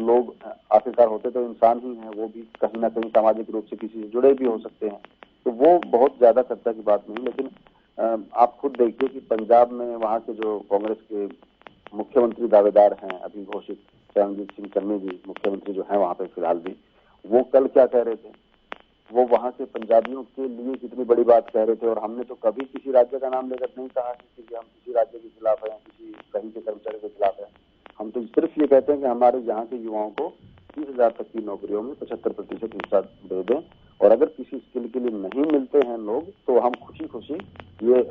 Speaker 7: लोग आखिरकार होते तो इंसान ही हैं, वो भी कहीं ना कहीं सामाजिक रूप से किसी से जुड़े भी हो सकते हैं, तो वो बहुत ज्यादा चर्चा की बात नहीं। लेकिन आप खुद देखिए कि पंजाब में वहाँ के जो कांग्रेस के मुख्यमंत्री दावेदार हैं अभी घोषित, चरणजीत सिंह चन्नी जी मुख्यमंत्री जो है वहाँ पे फिलहाल भी, वो कल क्या कह रहे थे, वो वहाँ के पंजाबियों के लिए कितनी बड़ी बात कह रहे थे। और हमने तो कभी किसी राज्य का नाम लेकर नहीं कहा कि हम किसी राज्य के खिलाफ हैं, किसी कहीं के कर्मचारी के खिलाफ हैं। हम तो सिर्फ ये कहते हैं कि हमारे यहाँ के युवाओं को 30,000 तक की नौकरियों में 75% हिस्सा दे दें, और अगर किसी स्किल के लिए नहीं मिलते हैं लोग, तो हम खुशी खुशी ये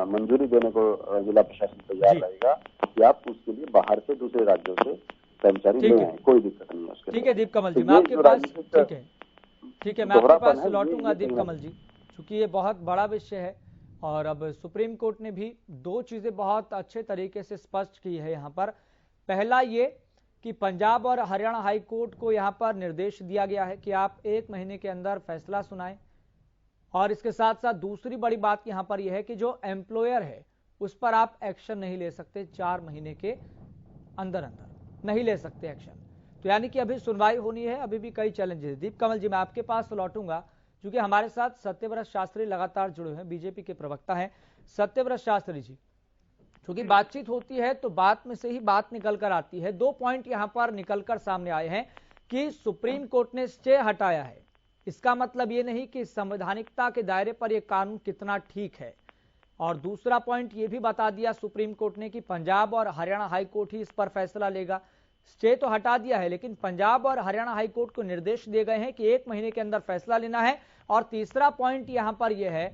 Speaker 7: मंजूरी देने को जिला प्रशासन तैयार रहेगा कि आप उसके लिए बाहर से, दूसरे राज्यों से कर्मचारी ले आए, कोई दिक्कत नहीं है उसके।
Speaker 1: ठीक है दीप कमल जी, मैं आपके पास ठीक है मैं आपके पास लौटूंगा दीप कमल जी, क्योंकि ये बहुत बड़ा विषय है और अब सुप्रीम कोर्ट ने भी 2 चीजें बहुत अच्छे तरीके से स्पष्ट की है यहाँ पर। पहला ये कि पंजाब और हरियाणा हाई कोर्ट को यहाँ पर निर्देश दिया गया है कि आप 1 महीने के अंदर फैसला सुनाएं, और इसके साथ साथ दूसरी बड़ी बात यहाँ पर यह है कि जो एम्प्लॉयर है उस पर आप एक्शन नहीं ले सकते, 4 महीने के अंदर नहीं ले सकते एक्शन। तो यानी कि अभी सुनवाई होनी है, अभी भी कई चैलेंजेस। दीप कमल जी, मैं आपके पास लौटूंगा क्योंकि हमारे साथ सत्यव्रत शास्त्री लगातार जुड़े हैं, बीजेपी के प्रवक्ता हैं। सत्यव्रत शास्त्री जी, क्योंकि बातचीत होती है तो बात में से ही बात निकल कर आती है। 2 पॉइंट यहां पर निकलकर सामने आए हैं कि सुप्रीम कोर्ट ने स्टे हटाया है, इसका मतलब ये नहीं कि संवैधानिकता के दायरे पर यह कानून कितना ठीक है, और दूसरा पॉइंट ये भी बता दिया सुप्रीम कोर्ट ने कि पंजाब और हरियाणा हाई कोर्ट ही इस पर फैसला लेगा। स्टे तो हटा दिया है, लेकिन पंजाब और हरियाणा हाई कोर्ट को निर्देश दिए गए हैं कि 1 महीने के अंदर फैसला लेना है। और तीसरा पॉइंट यहां पर यह है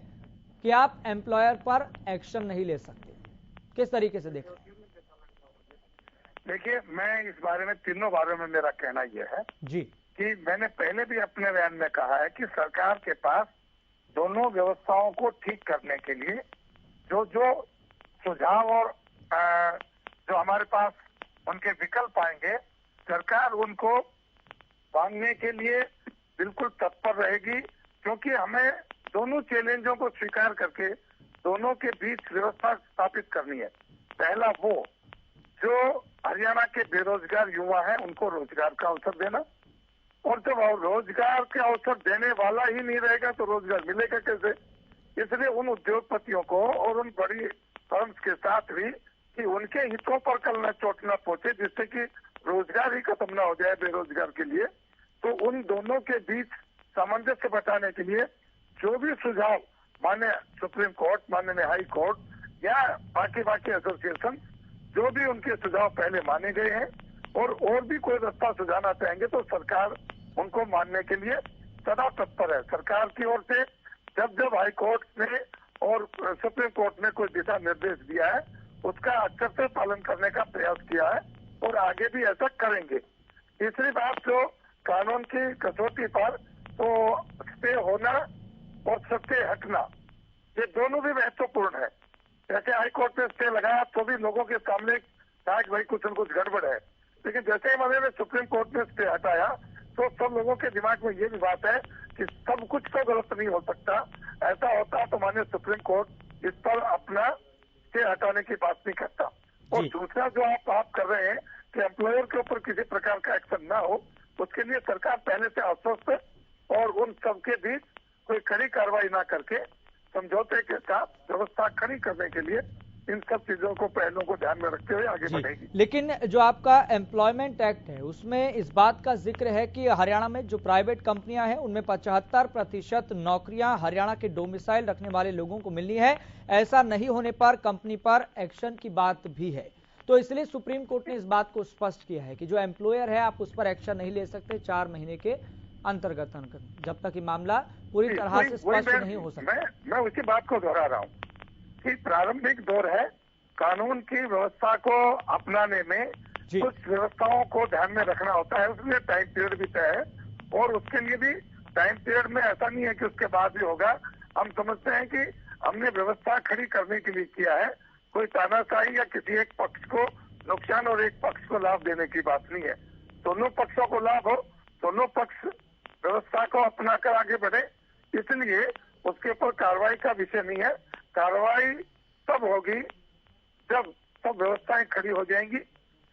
Speaker 1: कि आप एम्प्लॉयर पर एक्शन नहीं ले सकते। किस तरीके से देखें?
Speaker 5: देखिए, मैं इस बारे में, तीनों बारे में मेरा कहना यह है जी कि मैंने पहले भी अपने बयान में कहा है कि सरकार के पास दोनों व्यवस्थाओं को ठीक करने के लिए जो जो सुझाव और जो हमारे पास उनके विकल्प आएंगे, सरकार उनको मांगने के लिए बिल्कुल तत्पर रहेगी, क्योंकि हमें दोनों चैलेंजों को स्वीकार करके दोनों के बीच व्यवस्था स्थापित करनी है। पहला वो जो हरियाणा के बेरोजगार युवा हैं उनको रोजगार का अवसर देना, और जब रोजगार के अवसर देने वाला ही नहीं रहेगा तो रोजगार मिलेगा कैसे? इसलिए उन उद्योगपतियों को और उन बड़ी फर्म्स के साथ भी कि उनके हितों पर कल न चोट न पहुंचे, जिससे कि रोजगार ही खत्म ना हो जाए बेरोजगार के लिए। तो उन दोनों के बीच सामंजस्य बैठाने के लिए जो भी सुझाव माननीय सुप्रीम कोर्ट, माननीय हाई कोर्ट या बाकी एसोसिएशन जो भी उनके सुझाव पहले माने गए हैं और भी कोई रास्ता सुझाना चाहेंगे तो सरकार उनको मानने के लिए सदा तत्पर है। सरकार की ओर से जब हाई कोर्ट ने और सुप्रीम कोर्ट ने कोई दिशा निर्देश दिया है उसका अक्षर से पालन करने का प्रयास किया है और आगे भी ऐसा करेंगे। तीसरी बात, जो कानून की कसौटी पर तो स्टे होना और सत्य हटना, ये दोनों भी महत्वपूर्ण है। जैसे हाई कोर्ट ने स्टे लगाया तो भी लोगों के सामने कहा कि भाई कुछ न कुछ गड़बड़ है, लेकिन जैसे ही माननीय सुप्रीम कोर्ट ने स्टे हटाया तो सब लोगों के दिमाग में ये भी बात है कि सब कुछ तो गलत नहीं हो सकता। ऐसा होता तो माननीय सुप्रीम कोर्ट इस पर अपना स्टे हटाने की बात नहीं करता। और दूसरा जो आप कर रहे हैं कि एम्प्लॉयर के ऊपर किसी प्रकार का एक्शन ना हो, उसके लिए सरकार पहले से आश्वस्त है और उन सबके बीच कोई कड़ी कार्रवाई ना करके समझौते के साथ व्यवस्था खड़ी करने के लिए इन सब चीजों को, पहलुओं को ध्यान में रखते हुए आगे बढ़ेगी।
Speaker 1: लेकिन जो आपका एम्प्लॉयमेंट एक्ट है उसमें इस बात का जिक्र है कि हरियाणा में जो प्राइवेट कंपनियां हैं उनमें 75% नौकरियां हरियाणा के डोमिसाइल रखने वाले लोगों को मिलनी है। ऐसा नहीं होने पर कंपनी पर एक्शन की बात भी है। तो इसलिए सुप्रीम कोर्ट ने इस बात को स्पष्ट किया है कि जो एम्प्लॉयर है आप उस पर एक्शन नहीं ले सकते 4 महीने के अंतर्गत जब तक ये मामला पूरी तरह से स्पष्ट नहीं हो सकता।
Speaker 5: मैं उसी बात को दोहरा रहा हूँ कि प्रारंभिक दौर है, कानून की व्यवस्था को अपनाने में कुछ व्यवस्थाओं को ध्यान में रखना होता है, उसमें टाइम पीरियड भी तय है और उसके लिए भी टाइम पीरियड में ऐसा नहीं है कि उसके बाद भी होगा। हम समझते हैं कि हमने व्यवस्था खड़ी करने के लिए किया है, कोई तानाशाही या किसी एक पक्ष को नुकसान और एक पक्ष को लाभ देने की बात नहीं है। दोनों पक्षों को लाभ हो, दोनों पक्ष व्यवस्था को अपनाकर आगे बढ़े, इसलिए उसके ऊपर कार्रवाई का विषय नहीं है। कार्रवाई तब होगी जब सब व्यवस्थाएं खड़ी हो जाएंगी,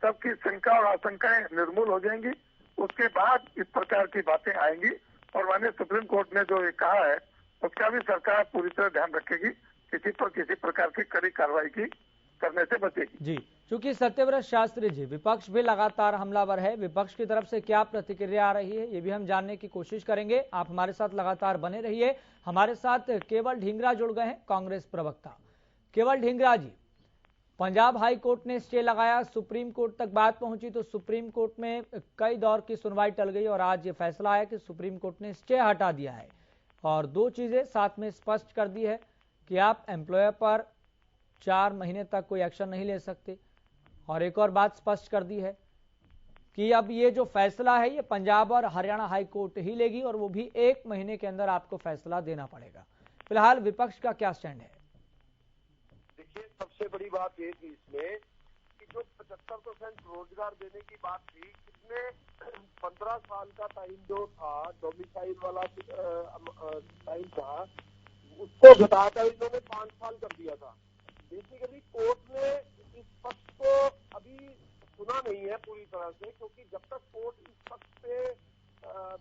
Speaker 5: सबकी शंका और आशंकाएं निर्मूल हो जाएंगी, उसके बाद इस प्रकार की बातें आएंगी। और माननीय सुप्रीम कोर्ट ने जो ये कहा है उसका भी सरकार पूरी तरह ध्यान रखेगी, किसी पर किसी प्रकार की कड़ी कार्रवाई की करने से बचेगी।
Speaker 1: जी, चूंकि सत्यव्रत शास्त्री जी, विपक्ष भी लगातार हमलावर है, विपक्ष की तरफ से क्या प्रतिक्रिया आ रही है ये भी हम जानने की कोशिश करेंगे। आप हमारे साथ लगातार बने रहिए। हमारे साथ केवल ढींगरा जुड़ गए हैं, कांग्रेस प्रवक्ता। केवल ढींगरा जी, पंजाब हाई कोर्ट ने स्टे लगाया, सुप्रीम कोर्ट तक बात पहुंची तो सुप्रीम कोर्ट में कई दौर की सुनवाई टल गई और आज ये फैसला आया कि सुप्रीम कोर्ट ने स्टे हटा दिया है और 2 चीजें साथ में स्पष्ट कर दी है कि आप एम्प्लॉयर पर 4 महीने तक कोई एक्शन नहीं ले सकते और एक और बात स्पष्ट कर दी है कि अब ये जो फैसला है ये पंजाब और हरियाणा हाई कोर्ट ही लेगी और वो भी 1 महीने के अंदर आपको फैसला देना पड़ेगा। फिलहाल विपक्ष का क्या स्टैंड है?
Speaker 8: देखिए, सबसे बड़ी बात ये थी इसमें कि जो 75% रोजगार देने की बात थी, इसमें 15 साल का टाइम जो था, डोमिसाइल वाला टाइम था, उसको घटाकर इन्होंने 5 साल कर दिया था। बेसिकली कोर्ट ने इस पक्ष को अभी सुना नहीं है पूरी तरह से, क्योंकि जब तक कोर्ट इस पक्ष पे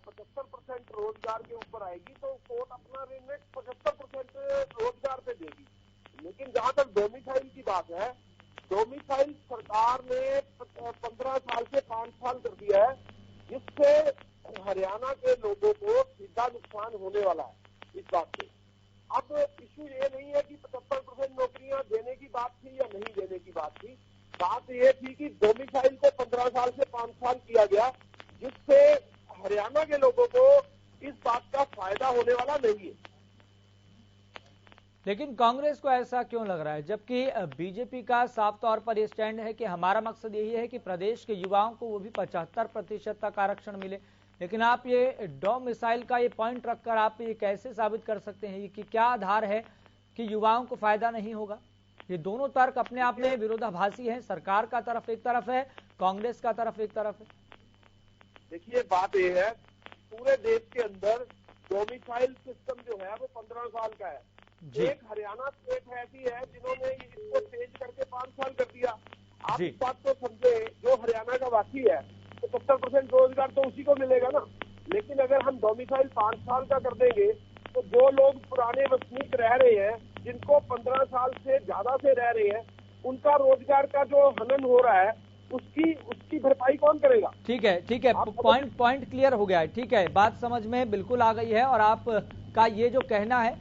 Speaker 8: 75% रोजगार के ऊपर आएगी तो कोर्ट अपना रिमेट 75% रोजगार पे देगी। लेकिन जहां तक डोमिसाइल की बात है, डोमिसाइल सरकार ने 15 साल से 5 साल कर दिया है, जिससे हरियाणा के लोगों को सीधा नुकसान होने वाला है इस बात से। अब इशू ये नहीं है कि 75% नौकरियां देने की बात थी या नहीं देने की बात थी, बात ये थी कि डोमिसाइल को 15 साल से 5 साल किया गया, जिससे हरियाणा के लोगों को इस बात का फायदा होने वाला नहीं है।
Speaker 1: लेकिन कांग्रेस को ऐसा क्यों लग रहा है, जबकि बीजेपी का साफ तौर पर यह स्टैंड है कि हमारा मकसद यही है कि प्रदेश के युवाओं को वो भी 75% तक आरक्षण मिले। लेकिन आप ये डोमिसाइल का ये पॉइंट रखकर आप ये कैसे साबित कर सकते हैं कि क्या आधार है कि युवाओं को फायदा नहीं होगा? ये दोनों तर्क अपने आप में विरोधाभासी हैं। सरकार का तरफ एक तरफ है, कांग्रेस का तरफ एक तरफ है।
Speaker 8: देखिए, बात ये है, पूरे देश के अंदर डोमिसाइल सिस्टम जो है वो 15 साल का है। एक हरियाणा स्टेट ऐसी है जिन्होंने इसको चेंज करके 5 साल कर दिया। आप इस बात को समझे, जो हरियाणा का वासी है तो 70% रोजगार तो उसी को मिलेगा ना। लेकिन अगर हम डोमिसाइल 5 साल का कर देंगे तो जो लोग पुराने वसनीक रह रहे हैं, जिनको 15 साल से ज्यादा से रह रहे हैं, उनका रोजगार का जो हनन हो रहा है उसकी भरपाई कौन करेगा?
Speaker 1: ठीक है, पॉइंट क्लियर हो गया है। ठीक है, बात समझ में बिल्कुल आ गई है। और आपका ये जो कहना है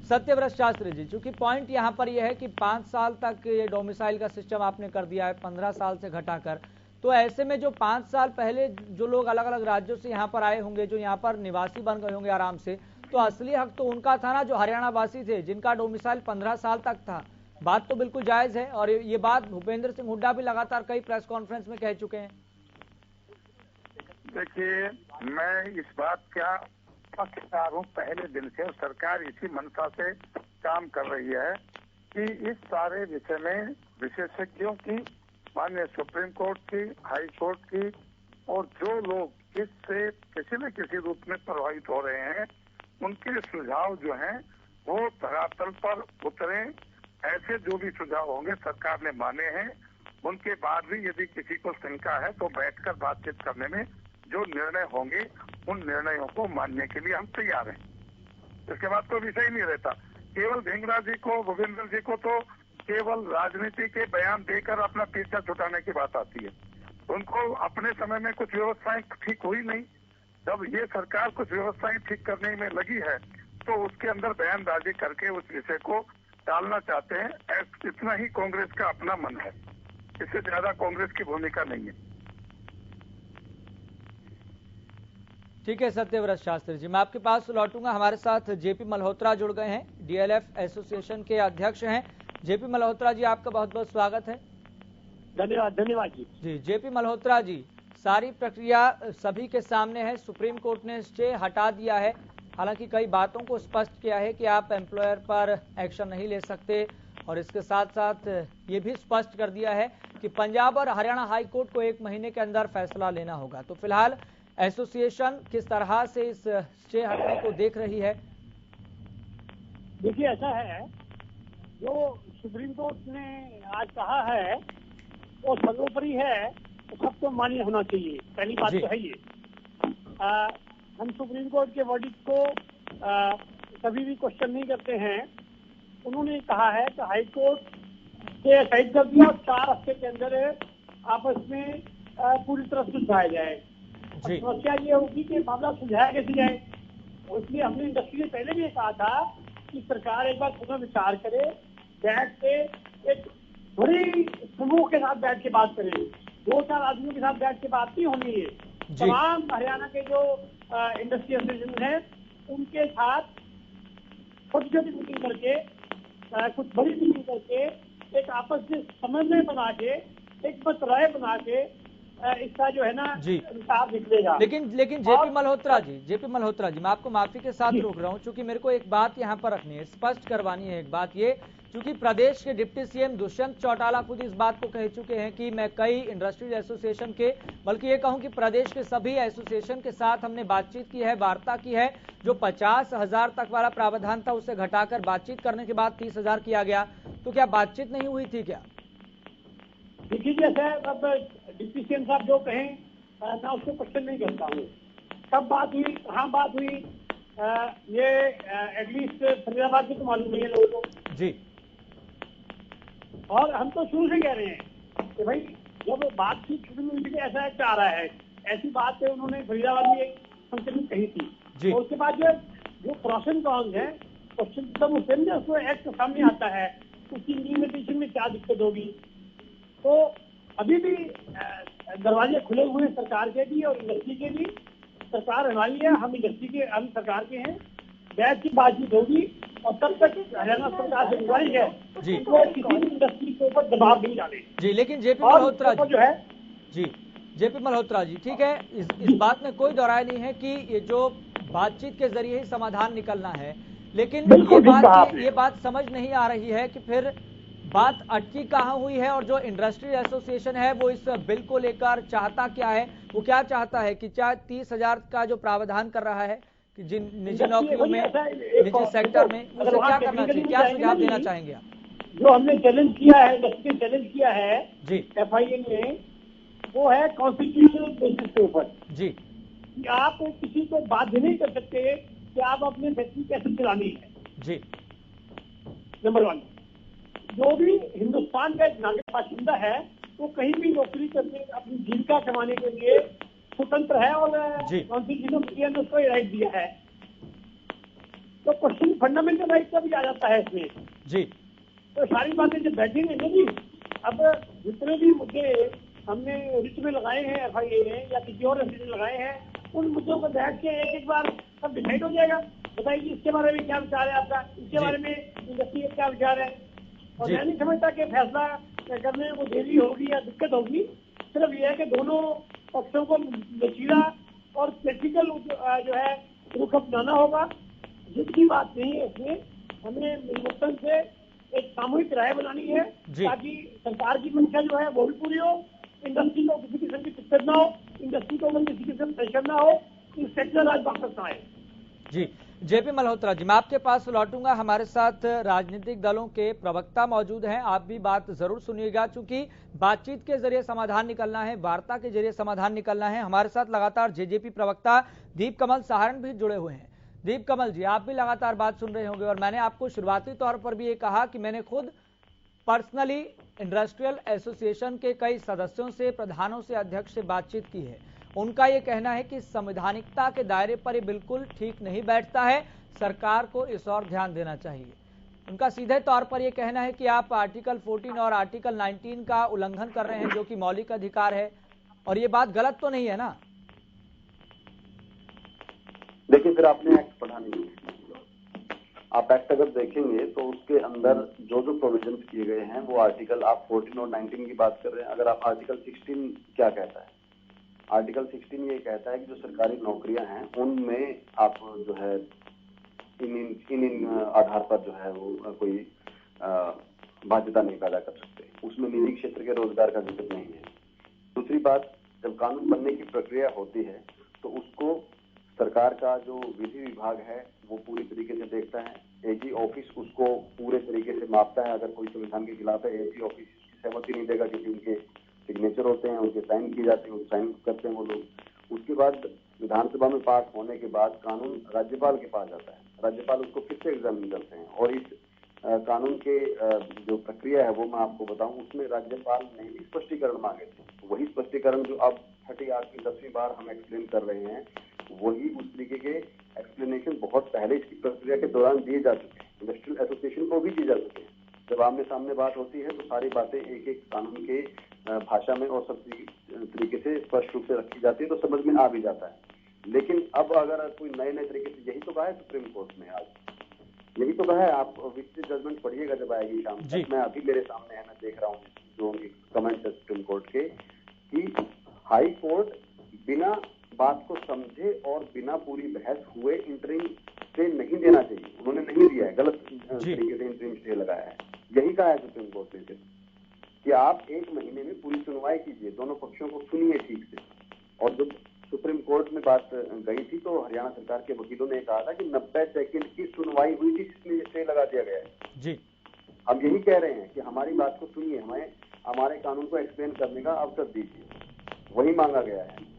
Speaker 1: सत्यव्रत शास्त्री जी, चूंकि पॉइंट यहाँ पर यह है कि 5 साल तक ये डोमिसाइल का सिस्टम आपने कर दिया है 15 साल से घटाकर, तो ऐसे में जो 5 साल पहले जो लोग अलग अलग राज्यों से यहाँ पर आए होंगे, जो यहाँ पर निवासी बन गए होंगे आराम से, तो असली हक तो उनका था ना, जो हरियाणा वासी थे, जिनका डोमिसाइल 15 साल तक था। बात तो बिल्कुल जायज है और ये बात भूपेंद्र सिंह हुड्डा भी लगातार कई प्रेस कॉन्फ्रेंस में कह चुके हैं।
Speaker 5: देखिए, मैं इस बात का पक्षकार हूँ पहले दिन से, और सरकार इसी मंशा से काम कर रही है कि इस सारे विषय में विशेषज्ञों की माननीय सुप्रीम कोर्ट की, हाई कोर्ट की, और जो लोग इससे किसी न किसी रूप में प्रभावित हो रहे हैं उनके सुझाव जो हैं वो धरातल पर उतरे। ऐसे जो भी सुझाव होंगे सरकार ने माने हैं, उनके बाद भी यदि किसी को शंका है तो बैठकर बातचीत करने में जो निर्णय होंगे उन निर्णयों को मानने के लिए हम तैयार हैं। इसके बाद कोई विषय नहीं रहता। केवल ढींगराज जी को, भूपेंद्र जी को तो केवल राजनीति के बयान देकर अपना पीछा छुटाने की बात आती है। उनको अपने समय में कुछ व्यवस्थाएं ठीक हुई नहीं, जब ये सरकार कुछ व्यवस्थाएं ठीक करने में लगी है तो उसके अंदर बयानबाजी करके उस विषय को टालना चाहते हैं। इतना ही कांग्रेस का अपना मन है, इससे ज्यादा कांग्रेस की भूमिका नहीं है।
Speaker 1: ठीक है सत्यव्रत शास्त्री जी, मैं आपके पास लौटूंगा। हमारे साथ जेपी मल्होत्रा जुड़ गए हैं, डीएलएफ एसोसिएशन के अध्यक्ष हैं। जेपी मल्होत्रा जी, आपका बहुत बहुत स्वागत है।
Speaker 9: धन्यवाद जी।
Speaker 1: जेपी मल्होत्रा जी, सारी प्रक्रिया सभी के सामने है। सुप्रीम कोर्ट ने स्टे हटा दिया है, हालांकि कई बातों को स्पष्ट किया है कि आप एम्प्लॉयर पर एक्शन नहीं ले सकते, और इसके साथ साथ ये भी स्पष्ट कर दिया है कि पंजाब और हरियाणा हाई कोर्ट को 1 महीने के अंदर फैसला लेना होगा। तो फिलहाल एसोसिएशन किस तरह से इस स्टे हटने को देख रही है?
Speaker 9: देखिए, ऐसा है, जो सुप्रीम कोर्ट ने आज कहा है वो सर्वोपरि है, तो सबको मान्य होना चाहिए। पहली बात तो है ये। हम सुप्रीम कोर्ट के वर्डिक्ट को कभी भी क्वेश्चन नहीं करते हैं। उन्होंने कहा है कि हाई कोर्ट से साइड कर दिया और 4 हफ्ते के अंदर आपस में पूरी तरह सुलझाया जाए। समस्या ये होगी कि मामला सुलझाया कैसे जाए, और इसलिए हमने इंडस्ट्री ने पहले भी कहा था कि सरकार एक बार पुनः विचार करे, बैठ के एक बड़ी समूह के साथ बैठ के बात करे। 2-4 आदमियों के साथ बैठ के बात नहीं होनी है। तमाम हरियाणा के जो इंडस्ट्री एसोसिएशन है उनके साथ छोटी छोटी मीटिंग करके, कुछ बड़ी मीटिंग करके, एक आपस में समन्वय बना के, एक मत राय बना के इसका जो है ना विचार निकलेगा।
Speaker 1: लेकिन जेपी मल्होत्रा जी, मैं आपको माफी के साथ रोक रहा हूं, क्योंकि मेरे को एक बात यहां पर रखनी है, स्पष्ट करवानी है। एक बात ये, क्योंकि प्रदेश के डिप्टी सीएम दुष्यंत चौटाला खुद इस बात को कह चुके हैं कि मैं कई इंडस्ट्रीज एसोसिएशन के, बल्कि ये कहूं कि प्रदेश के सभी एसोसिएशन के साथ हमने बातचीत की है, वार्ता की है। जो 50,000 तक वाला प्रावधान था उसे घटाकर बातचीत करने के बाद 30,000 किया गया। तो क्या बातचीत नहीं हुई थी क्या?
Speaker 9: देखिए, जैसे अब डिप्टी सीएम साहब जो कहें मैं उसको क्वेश्चन नहीं करता हूँ। कब बात हुई, कहाँ बात हुई, ये एटलीस्ट फरीदाबाद की तो मालूम नहीं है लोगों को
Speaker 1: जी। और
Speaker 9: हम तो शुरू से कह रहे हैं कि भाई जब बातचीत शुरू में भी ऐसा एक्ट आ रहा है, ऐसी बात है उन्होंने फरीदाबाद में एक फंक्शन में कही थी। और उसके बाद जो प्रोसेस कॉन्स है, क्वेश्चन तब उसको एक्ट सामने आता है, उसकी इम्प्लीमेंटेशन में क्या दिक्कत होगी। तो अभी भी दरवाजे खुले हुए हैं सरकार के भी और इंडस्ट्री के भी। सरकार हमारी है, हम इंडस्ट्री के, हम सरकार के हैं। बैठ की बातचीत होगी, और तब तक हरियाणा सरकार से गुजारिश है कि वो किसी भी इंडस्ट्री के ऊपर दबाव नहीं डाले
Speaker 1: जी। लेकिन जेपी मल्होत्रा जी जो है जेपी मल्होत्रा जी, ठीक है, इस बात में कोई दो राय नहीं है कि ये जो बातचीत के जरिए ही समाधान निकलना है, लेकिन ये बात समझ नहीं आ रही है कि फिर बात अटकी कहाँ हुई है, और जो इंडस्ट्री एसोसिएशन है वो इस बिल को लेकर चाहता क्या है? वो क्या चाहता है कि चाहे 30,000 का जो प्रावधान कर रहा है कि जिन निजी नौकरियों में, निजी सेक्टर में, उसे क्या करना चाहिए, क्या सुझाव देना चाहेंगे आप?
Speaker 9: जो हमने चैलेंज किया है, चैलेंज किया है
Speaker 1: जी
Speaker 9: FIA ने, वो है कॉन्स्टिट्यूशनल बेसिस के ऊपर
Speaker 1: जी,
Speaker 9: कि आप किसी को बाध्य नहीं कर सकते कि आप अपनी फैक्ट्री कैसे चलानी है
Speaker 1: जी।
Speaker 9: नंबर 1, जो भी हिंदुस्तान का एक नागरिक बाशिंदा है वो कहीं भी नौकरी करने, अपनी जीविका कमाने के लिए स्वतंत्र है, और कॉन्स्टिट्यूशन ने उसको राइट दिया है। तो क्वेश्चन फंडामेंटल राइट का भी आ जाता है इसमें
Speaker 1: जी।
Speaker 9: तो सारी बातें जब बैठेंगे ना जी, अब जितने भी मुद्दे हमने रिट में लगाए हैं FIA ने या किसी और ने लगाए हैं, उन मुद्दों को बैठ के एक बार सब डिसाइड हो जाएगा। बताइए इसके बारे में क्या विचार है आपका, इसके बारे में इंडस्ट्री का क्या विचार है। और मैं नहीं समझता कि फैसला करने में वो देरी होगी या दिक्कत होगी। सिर्फ ये है कि दोनों पक्षों को लचीला और प्रैक्टिकल जो है रुख अपनाना होगा। जिसकी बात नहीं है इसमें, हमें मिलवतन से एक सामूहिक राय बनानी है ताकि सरकार की मंशा जो है वो भी पूरी हो, इंडस्ट्री को किसी किस्म की दिक्कत ना हो, इंडस्ट्री को किसी किस्म प्रेशर ना हो, सेक्टर आज वापस आए।
Speaker 1: जी जेपी मल्होत्रा जी, मैं आपके पास लौटूंगा। हमारे साथ राजनीतिक दलों के प्रवक्ता मौजूद हैं, आप भी बात जरूर सुनिएगा, क्योंकि बातचीत के जरिए समाधान निकलना है, वार्ता के जरिए समाधान निकलना है। हमारे साथ लगातार जेजेपी प्रवक्ता दीप कमल सहारण भी जुड़े हुए हैं। दीप कमल जी, आप भी लगातार बात सुन रहे होंगे और मैंने आपको शुरुआती तौर पर भी ये कहा कि मैंने खुद पर्सनली इंडस्ट्रियल एसोसिएशन के कई सदस्यों से, प्रधानों से, अध्यक्ष से बातचीत की है। उनका यह कहना है कि संवैधानिकता के दायरे पर ये बिल्कुल ठीक नहीं बैठता है, सरकार को इस ओर ध्यान देना चाहिए। उनका सीधे तौर पर यह कहना है कि आप आर्टिकल 14 और आर्टिकल 19 का उल्लंघन कर रहे हैं, जो कि मौलिक अधिकार है, और ये बात गलत तो नहीं है ना?
Speaker 7: देखिए, फिर आपने एक्ट पढ़ा नहीं है। आप एक्ट अगर देखेंगे तो उसके अंदर जो जो प्रोविजन किए गए हैं वो आर्टिकल, आप 14 और 19 की बात कर रहे हैं। अगर आप आर्टिकल 16 क्या कहता है, आर्टिकल 16 ये कहता है कि जो सरकारी नौकरियां हैं उनमें आप जो है इन आधार पर जो है वो कोई बाध्यता नहीं पैदा कर सकते। उसमें निजी क्षेत्र के रोजगार का जिक्र नहीं है। दूसरी बात, जब कानून बनने की प्रक्रिया होती है तो उसको सरकार का जो विधि विभाग है वो पूरी तरीके से देखता है। एजी ऑफिस उसको पूरे तरीके से मापता है। अगर कोई संविधान के खिलाफ है, एजी ऑफिस सहमति नहीं देगा, क्योंकि उनके सिग्नेचर होते हैं, उनके साइन किए जाते हैं, साइन करते हैं वो लोग। उसके बाद विधानसभा में पास होने के बाद कानून राज्यपाल के पास जाता है। राज्यपाल उसको फिर से एग्जामिन करते हैं और इस कानून के जो प्रक्रिया है वो मैं आपको बताऊं, उसमें राज्यपाल ने भी स्पष्टीकरण मांगे थे। वही स्पष्टीकरण जो अब 38 की 10वीं बार हम एक्सप्लेन कर रहे हैं, वही उस तरीके के एक्सप्लेनेशन बहुत पहले इसकी प्रक्रिया के दौरान दिए जा चुके हैं, इंडस्ट्रियल एसोसिएशन को भी दिए जा चुके हैं। जब आमने सामने बात होती है तो सारी बातें एक एक कानून के भाषा में और सब तरीके से स्पष्ट रूप से रखी जाती है, तो समझ में आ भी जाता है। लेकिन अब अगर कोई नए नए तरीके से, यही तो कहा है सुप्रीम कोर्ट ने, आज यही तो कहा है, आप विस्तृत जजमेंट पढ़िएगा जब आएगी शाम तक। मैं अभी मेरे सामने है, मैं देख रहा हूँ जो उनके कमेंट है सुप्रीम कोर्ट के, कि हाई कोर्ट बिना बात को समझे और बिना पूरी बहस हुए इंटरिम स्टे नहीं देना चाहिए। उन्होंने नहीं दिया है, गलत तरीके से इंटरिम स्टे लगाया है। यही कहा है सुप्रीम कोर्ट ने कि आप 1 महीने में पूरी सुनवाई कीजिए, दोनों पक्षों को सुनिए ठीक से। और जब सुप्रीम कोर्ट में बात गई थी तो हरियाणा सरकार के वकीलों ने कहा था कि 90 सेकंड की सुनवाई हुई थी, जिसमें स्टे लगा दिया गया है।
Speaker 1: जी,
Speaker 7: हम यही कह रहे हैं कि हमारी बात को सुनिए, हमें हमारे कानून को एक्सप्लेन करने का अवसर दीजिए, वही मांगा गया है।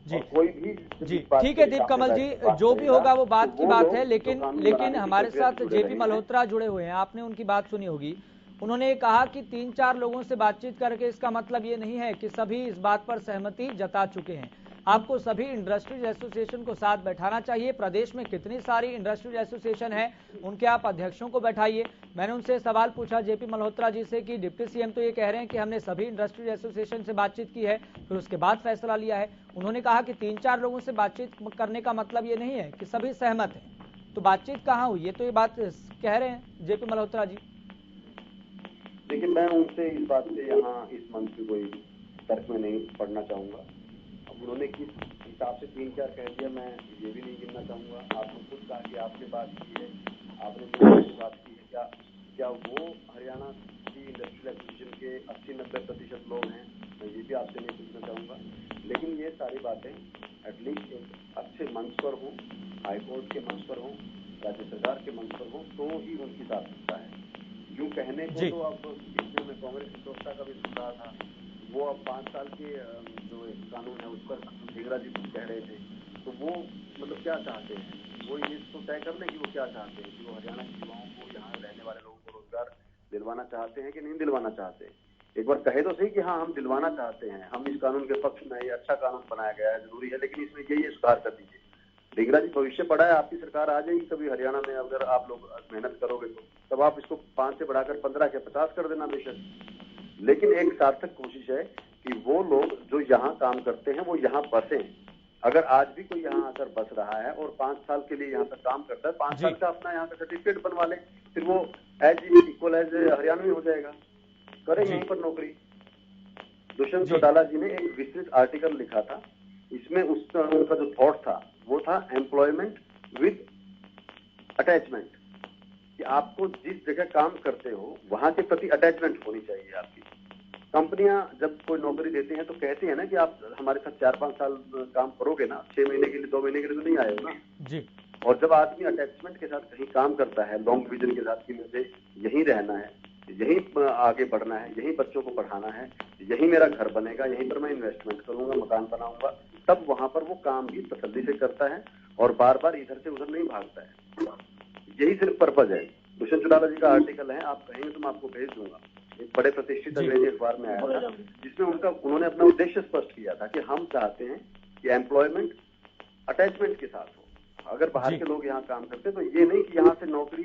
Speaker 1: जी,
Speaker 7: कोई भी
Speaker 1: जी ठीक है दीप कमल जी, जो भी होगा वो बात की बात है। लेकिन हमारे साथ जेपी मल्होत्रा जुड़े हुए हैं, आपने उनकी बात सुनी होगी। उन्होंने कहा कि 3-4 लोगों से बातचीत करके इसका मतलब ये नहीं है कि सभी इस बात पर सहमति जता चुके हैं। आपको सभी इंडस्ट्रीज एसोसिएशन को साथ बैठाना चाहिए। प्रदेश में कितनी सारी इंडस्ट्रीज एसोसिएशन है, उनके आप अध्यक्षों को बैठाइए। मैंने उनसे सवाल पूछा जेपी मल्होत्रा जी से कि डिप्टी सीएम तो ये कह रहे हैं कि हमने सभी इंडस्ट्रीज एसोसिएशन से बातचीत की है, फिर उसके बाद फैसला लिया है। उन्होंने कहा कि 3-4 लोगों से बातचीत करने का मतलब ये नहीं है कि सभी सहमत है। तो बातचीत कहाँ हुई, ये तो ये बात कह रहे हैं जेपी मल्होत्रा जी।
Speaker 7: लेकिन मैं उनसे इस बात से यहाँ इस मंच पे कोई तर्क में नहीं पढ़ना चाहूंगा। अब उन्होंने किस हिसाब से 3-4 कह दिया, मैं ये भी नहीं गिनना चाहूंगा। आपने खुद कहा कि आपने बात की है, आपने बात की है, क्या वो हरियाणा की इंडस्ट्रियल एसोसिएशन के 80-90% लोग हैं? मैं ये भी आपसे नहीं पूछना चाहूंगा। लेकिन ये सारी बातें एटलीस्ट एक अच्छे मंच पर हो, हाईकोर्ट के मंच पर हो, राज्य सरकार के मंच पर हो, तो ही उनकी सार्थकता है। यूं कहने को तो अब इसमें मैं कांग्रेस के प्रवक्ता का भी सुन रहा था, वो अब 5 साल के जो एक कानून है उस पर ढींगरा जी कुछ कह रहे थे, तो वो मतलब क्या चाहते हैं? वो ये तो तय कर लें कि वो क्या चाहते हैं, कि वो हरियाणा के युवाओं को, यहाँ रहने वाले लोगों को रोजगार दिलवाना चाहते हैं कि नहीं दिलवाना चाहते। एक बार कहे तो सही कि हाँ हम दिलवाना चाहते हैं, हम इस कानून के पक्ष में, ये अच्छा कानून बनाया गया है, जरूरी है, लेकिन इसमें ये सुधार कर दीजिए। ढींगरा जी, भविष्य पड़ा है, आपकी सरकार आ जाएगी कभी हरियाणा में, अगर आप लोग मेहनत करोगे तो तब आप इसको 5 से बढ़ाकर 15 या 50 कर देना बेशक। लेकिन एक सार्थक कोशिश है कि वो लोग जो यहाँ काम करते हैं वो यहाँ बसें। अगर आज भी कोई यहाँ आकर बस रहा है और 5 साल के लिए यहाँ पर काम करता है, 5 साल का अपना यहाँ का सर्टिफिकेट बनवा ले, फिर वो इक्वल एज हरियाणवी हो जाएगा, करें यहीं पर नौकरी। दुष्यंत चौटाला जी ने एक विस्तृत आर्टिकल लिखा था, इसमें उनका जो थॉट था वो था एम्प्लॉयमेंट विद अटैचमेंट। कि आपको जिस जगह काम करते हो वहां के प्रति अटैचमेंट होनी चाहिए आपकी। कंपनियां जब कोई नौकरी देती हैं तो कहती है ना कि आप हमारे साथ 4-5 साल काम करोगे ना, 6 महीने के लिए 2 महीने के लिए तो नहीं आए हो ना
Speaker 1: जी।
Speaker 7: और जब आदमी अटैचमेंट के साथ कहीं काम करता है, लॉन्ग विजन के साथ कि मुझे यहीं रहना है, यहीं आगे बढ़ना है, यहीं बच्चों को पढ़ाना है, यहीं मेरा घर बनेगा, यहीं पर मैं इन्वेस्टमेंट करूंगा, मकान बनाऊंगा, तब वहां पर वो काम भी तसल्ली से करता है और बार बार इधर से उधर नहीं भागता है। यही सिर्फ पर्पज है। दुष्यंत चौटाला जी का आर्टिकल है, आप कहेंगे तो मैं आपको भेज दूंगा, एक बड़े प्रतिष्ठित अंग्रेजी अखबार में आया था, जिसमें उन्होंने अपना उद्देश्य स्पष्ट किया था कि हम चाहते हैं कि एम्प्लॉयमेंट अटैचमेंट के साथ हो। अगर बाहर के लोग यहाँ काम करते तो ये नहीं कि यहाँ से नौकरी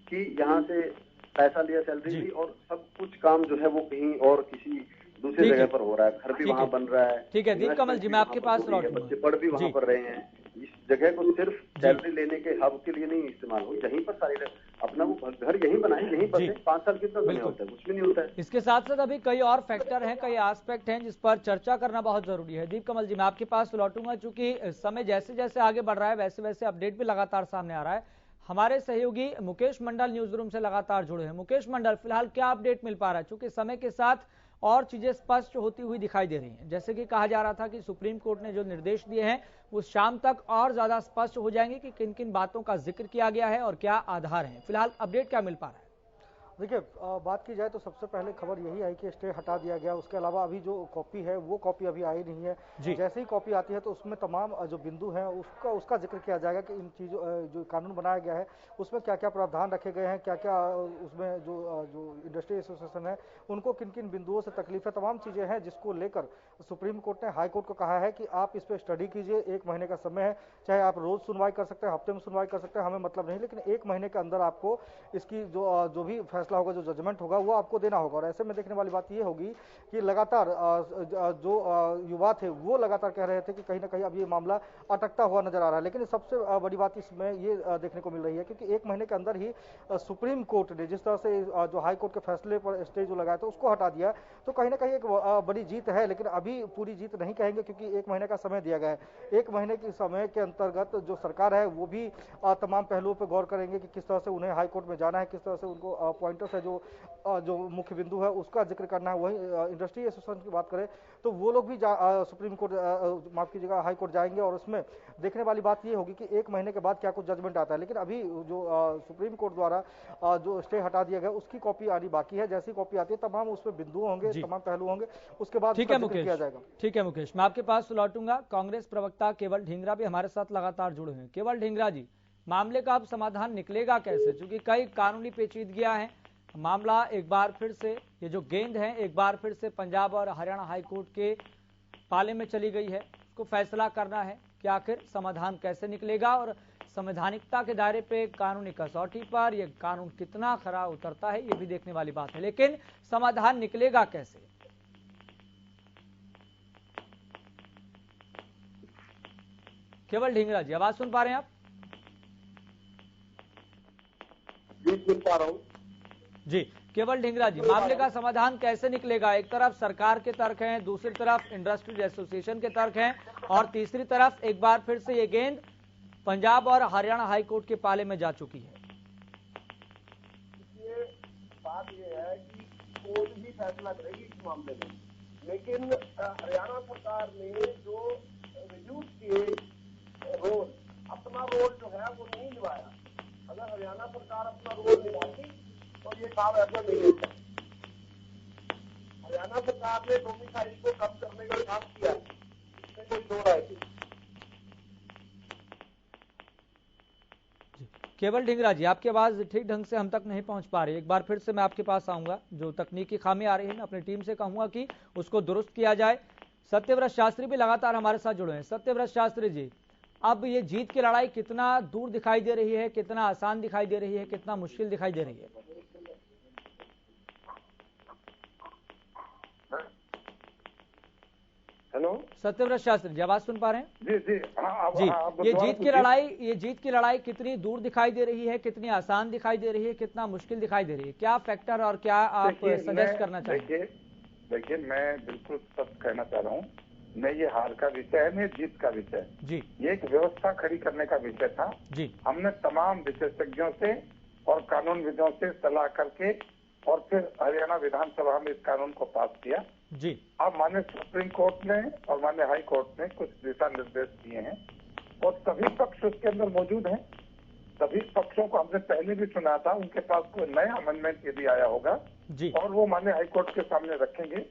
Speaker 7: की, यहाँ से पैसा लिया, सैलरी ली और सब कुछ काम जो है वो कहीं और किसी दूसरी जगह पर हो रहा है, घर भी वहाँ बन रहा है।
Speaker 1: ठीक है दीप कमल जी, मैं आपके पास लौटूंगा।
Speaker 7: बच्चे पढ़ भी वहाँ पर रहे हैं। इस जगह को सिर्फ सैलरी लेने के हब के लिए नहीं इस्तेमाल हो, यहीं पर सारे अपना वो घर यहीं बनाए, यहीं बसे। 5 साल कितना समय होता है, कुछ भी नहीं होता है।
Speaker 1: इसके साथ साथ अभी कई और फैक्टर हैं, कई एस्पेक्ट हैं जिस पर चर्चा करना बहुत जरूरी है। दीप कमल जी, मैं आपके पास लौटूंगा, चूंकि समय जैसे जैसे आगे बढ़ रहा है वैसे वैसे अपडेट भी लगातार सामने आ रहा है। हमारे सहयोगी मुकेश मंडल न्यूज रूम से लगातार जुड़े हैं। मुकेश मंडल, फिलहाल क्या अपडेट मिल पा रहा है, चूंकि समय के साथ और चीजें स्पष्ट होती हुई दिखाई दे रही हैं। जैसे कि कहा जा रहा था कि सुप्रीम कोर्ट ने जो निर्देश दिए हैं वो शाम तक और ज्यादा स्पष्ट हो जाएंगे कि किन किन बातों का जिक्र किया गया है और क्या आधार है। फिलहाल अपडेट क्या मिल पा रहा है?
Speaker 6: देखिए, बात की जाए तो सबसे पहले खबर यही आई कि स्टे हटा दिया गया। उसके अलावा अभी जो कॉपी है वो कॉपी अभी आई नहीं है। जैसे ही कॉपी आती है तो उसमें तमाम जो बिंदु हैं उसका जिक्र किया जाएगा कि इन चीज़ों जो कानून बनाया गया है उसमें क्या क्या प्रावधान रखे गए हैं, क्या क्या उसमें जो इंडस्ट्री एसोसिएशन है उनको किन किन बिंदुओं से तकलीफ है, तमाम चीज़ें हैं जिसको लेकर सुप्रीम कोर्ट ने हाई कोर्ट को कहा है कि आप इस पर स्टडी कीजिए। 1 महीने का समय है, चाहे आप रोज सुनवाई कर सकते हैं, हफ्ते में सुनवाई कर सकते हैं, हमें मतलब नहीं, लेकिन 1 महीने के अंदर आपको इसकी जो भी फैसला होगा, जो जजमेंट होगा वो आपको देना होगा। और ऐसे में देखने वाली बात ये होगी कि लगातार जो युवा थे वो लगातार कह रहे थे कि कहीं ना कहीं अब ये मामला अटकता हुआ नजर आ रहा है। लेकिन सबसे बड़ी बात इसमें ये देखने को मिल रही है क्योंकि 1 महीने के अंदर ही सुप्रीम कोर्ट ने जिस तरह से जो हाई कोर्ट के फैसले पर स्टे जो लगाया था उसको हटा दिया, तो कहीं ना कहीं एक बड़ी जीत है। लेकिन अभी पूरी जीत नहीं कहेंगे क्योंकि 1 महीने का समय दिया गया है। 1 महीने के समय के अंतर्गत जो सरकार है वो भी तमाम पहलुओं पर गौर करेंगे कि किस तरह से उन्हें हाई कोर्ट में जाना है, किस तरह से उनको पॉइंटर्स है जो मुख्य बिंदु है उसका जिक्र करना है। वही इंडस्ट्री एसोसिएशन की बात करें तो वो लोग भी सुप्रीम कोर्ट माफ कीजिएगा हाई कोर्ट जाएंगे और उसमें देखने वाली बात ये होगी कि 1 महीने के बाद क्या कुछ जजमेंट आता है। लेकिन अभी जो सुप्रीम कोर्ट द्वारा जो स्टे हटा दिया गया उसकी कॉपी आनी बाकी है। जैसी कॉपी आती है तमाम उसमें बिंदु होंगे, तमाम पहलू होंगे, उसके बाद
Speaker 1: ठीक है मुकेश, मैं आपके पास लौटूंगा। कांग्रेस प्रवक्ता केवल ढींगरा भी हमारे साथ लगातार जुड़े हैं। केवल ढींगरा जी, मामले का अब समाधान निकलेगा कैसे, क्योंकि कई कानूनी पेचीदगियां हैं। मामला एक बार फिर से, ये जो गेंद है एक बार फिर से पंजाब और हरियाणा हाई कोर्ट के पाले में चली गई है। उसको फैसला करना है कि आखिर समाधान कैसे निकलेगा और संवैधानिकता के दायरे पे कानूनी कसौटी पर यह कानून कितना खरा उतरता है, ये भी देखने वाली बात है। लेकिन समाधान निकलेगा कैसे? केवल ढींगरा जी, आवाज सुन पा रहे हैं आप?
Speaker 8: जी सुन पा रहा हूं
Speaker 1: जी। केवल ढींगरा जी, मामले का समाधान कैसे निकलेगा? एक तरफ सरकार के तर्क हैं, दूसरी तरफ इंडस्ट्रियल एसोसिएशन के तर्क हैं और तीसरी तरफ एक बार फिर से ये गेंद पंजाब और हरियाणा हाई कोर्ट के पाले में जा चुकी है।
Speaker 8: ये बात ये है कि कोर्ट भी फैसला करेगी इस मामले में, लेकिन हरियाणा सरकार ने जो रिड्यूस किए रोल, अपना रोल जो है वो नहीं निभाया। अगर हरियाणा सरकार अपना रोल निभाती तो ये काम ऐसा नहीं होता। हरियाणा सरकार ने डोमिसाइल को कम करने का काम किया, इसमें कोई दो राय नहीं।
Speaker 1: केवल ढींगरा जी, आपकी आवाज ठीक ढंग से हम तक नहीं पहुंच पा रही। एक बार फिर से मैं आपके पास आऊंगा। जो तकनीकी खामी आ रही है मैं अपनी टीम से कहूंगा कि उसको दुरुस्त किया जाए। सत्यव्रत शास्त्री भी लगातार हमारे साथ जुड़े हैं। सत्यव्रत शास्त्री जी, अब ये जीत की लड़ाई कितना दूर दिखाई दे रही है, कितना आसान दिखाई दे रही है, कितना मुश्किल दिखाई दे रही है?
Speaker 8: हेलो
Speaker 1: सत्यव्रत शास्त्री जी, आवाज सुन पा रहे हैं?
Speaker 5: जी जी
Speaker 1: जी। ये जीत की लड़ाई कितनी दूर दिखाई दे रही है, कितनी आसान दिखाई दे रही है, कितना मुश्किल दिखाई दे रही है? क्या फैक्टर और क्या आप सजेस्ट करना चाहेंगे?
Speaker 5: देखिए, मैं बिल्कुल स्पष्ट कहना चाह रहा हूँ, न ये हार का विषय है न जीत का विषय है।
Speaker 1: जी।
Speaker 5: ये एक व्यवस्था खड़ी करने का विषय था।
Speaker 1: जी।
Speaker 5: हमने तमाम विशेषज्ञों से और कानूनविदों से सलाह करके और फिर हरियाणा विधानसभा में इस कानून को पास किया
Speaker 1: जी।
Speaker 5: अब माननीय सुप्रीम कोर्ट ने और माननीय हाई कोर्ट ने कुछ दिशा निर्देश दिए हैं और सभी पक्ष उसके अंदर मौजूद हैं। सभी पक्षों को हमने पहले भी सुना था, उनके पास कोई नया अमेंडमेंट यदि आया होगा
Speaker 1: जी।
Speaker 5: और वो माननीय हाई कोर्ट के सामने रखेंगे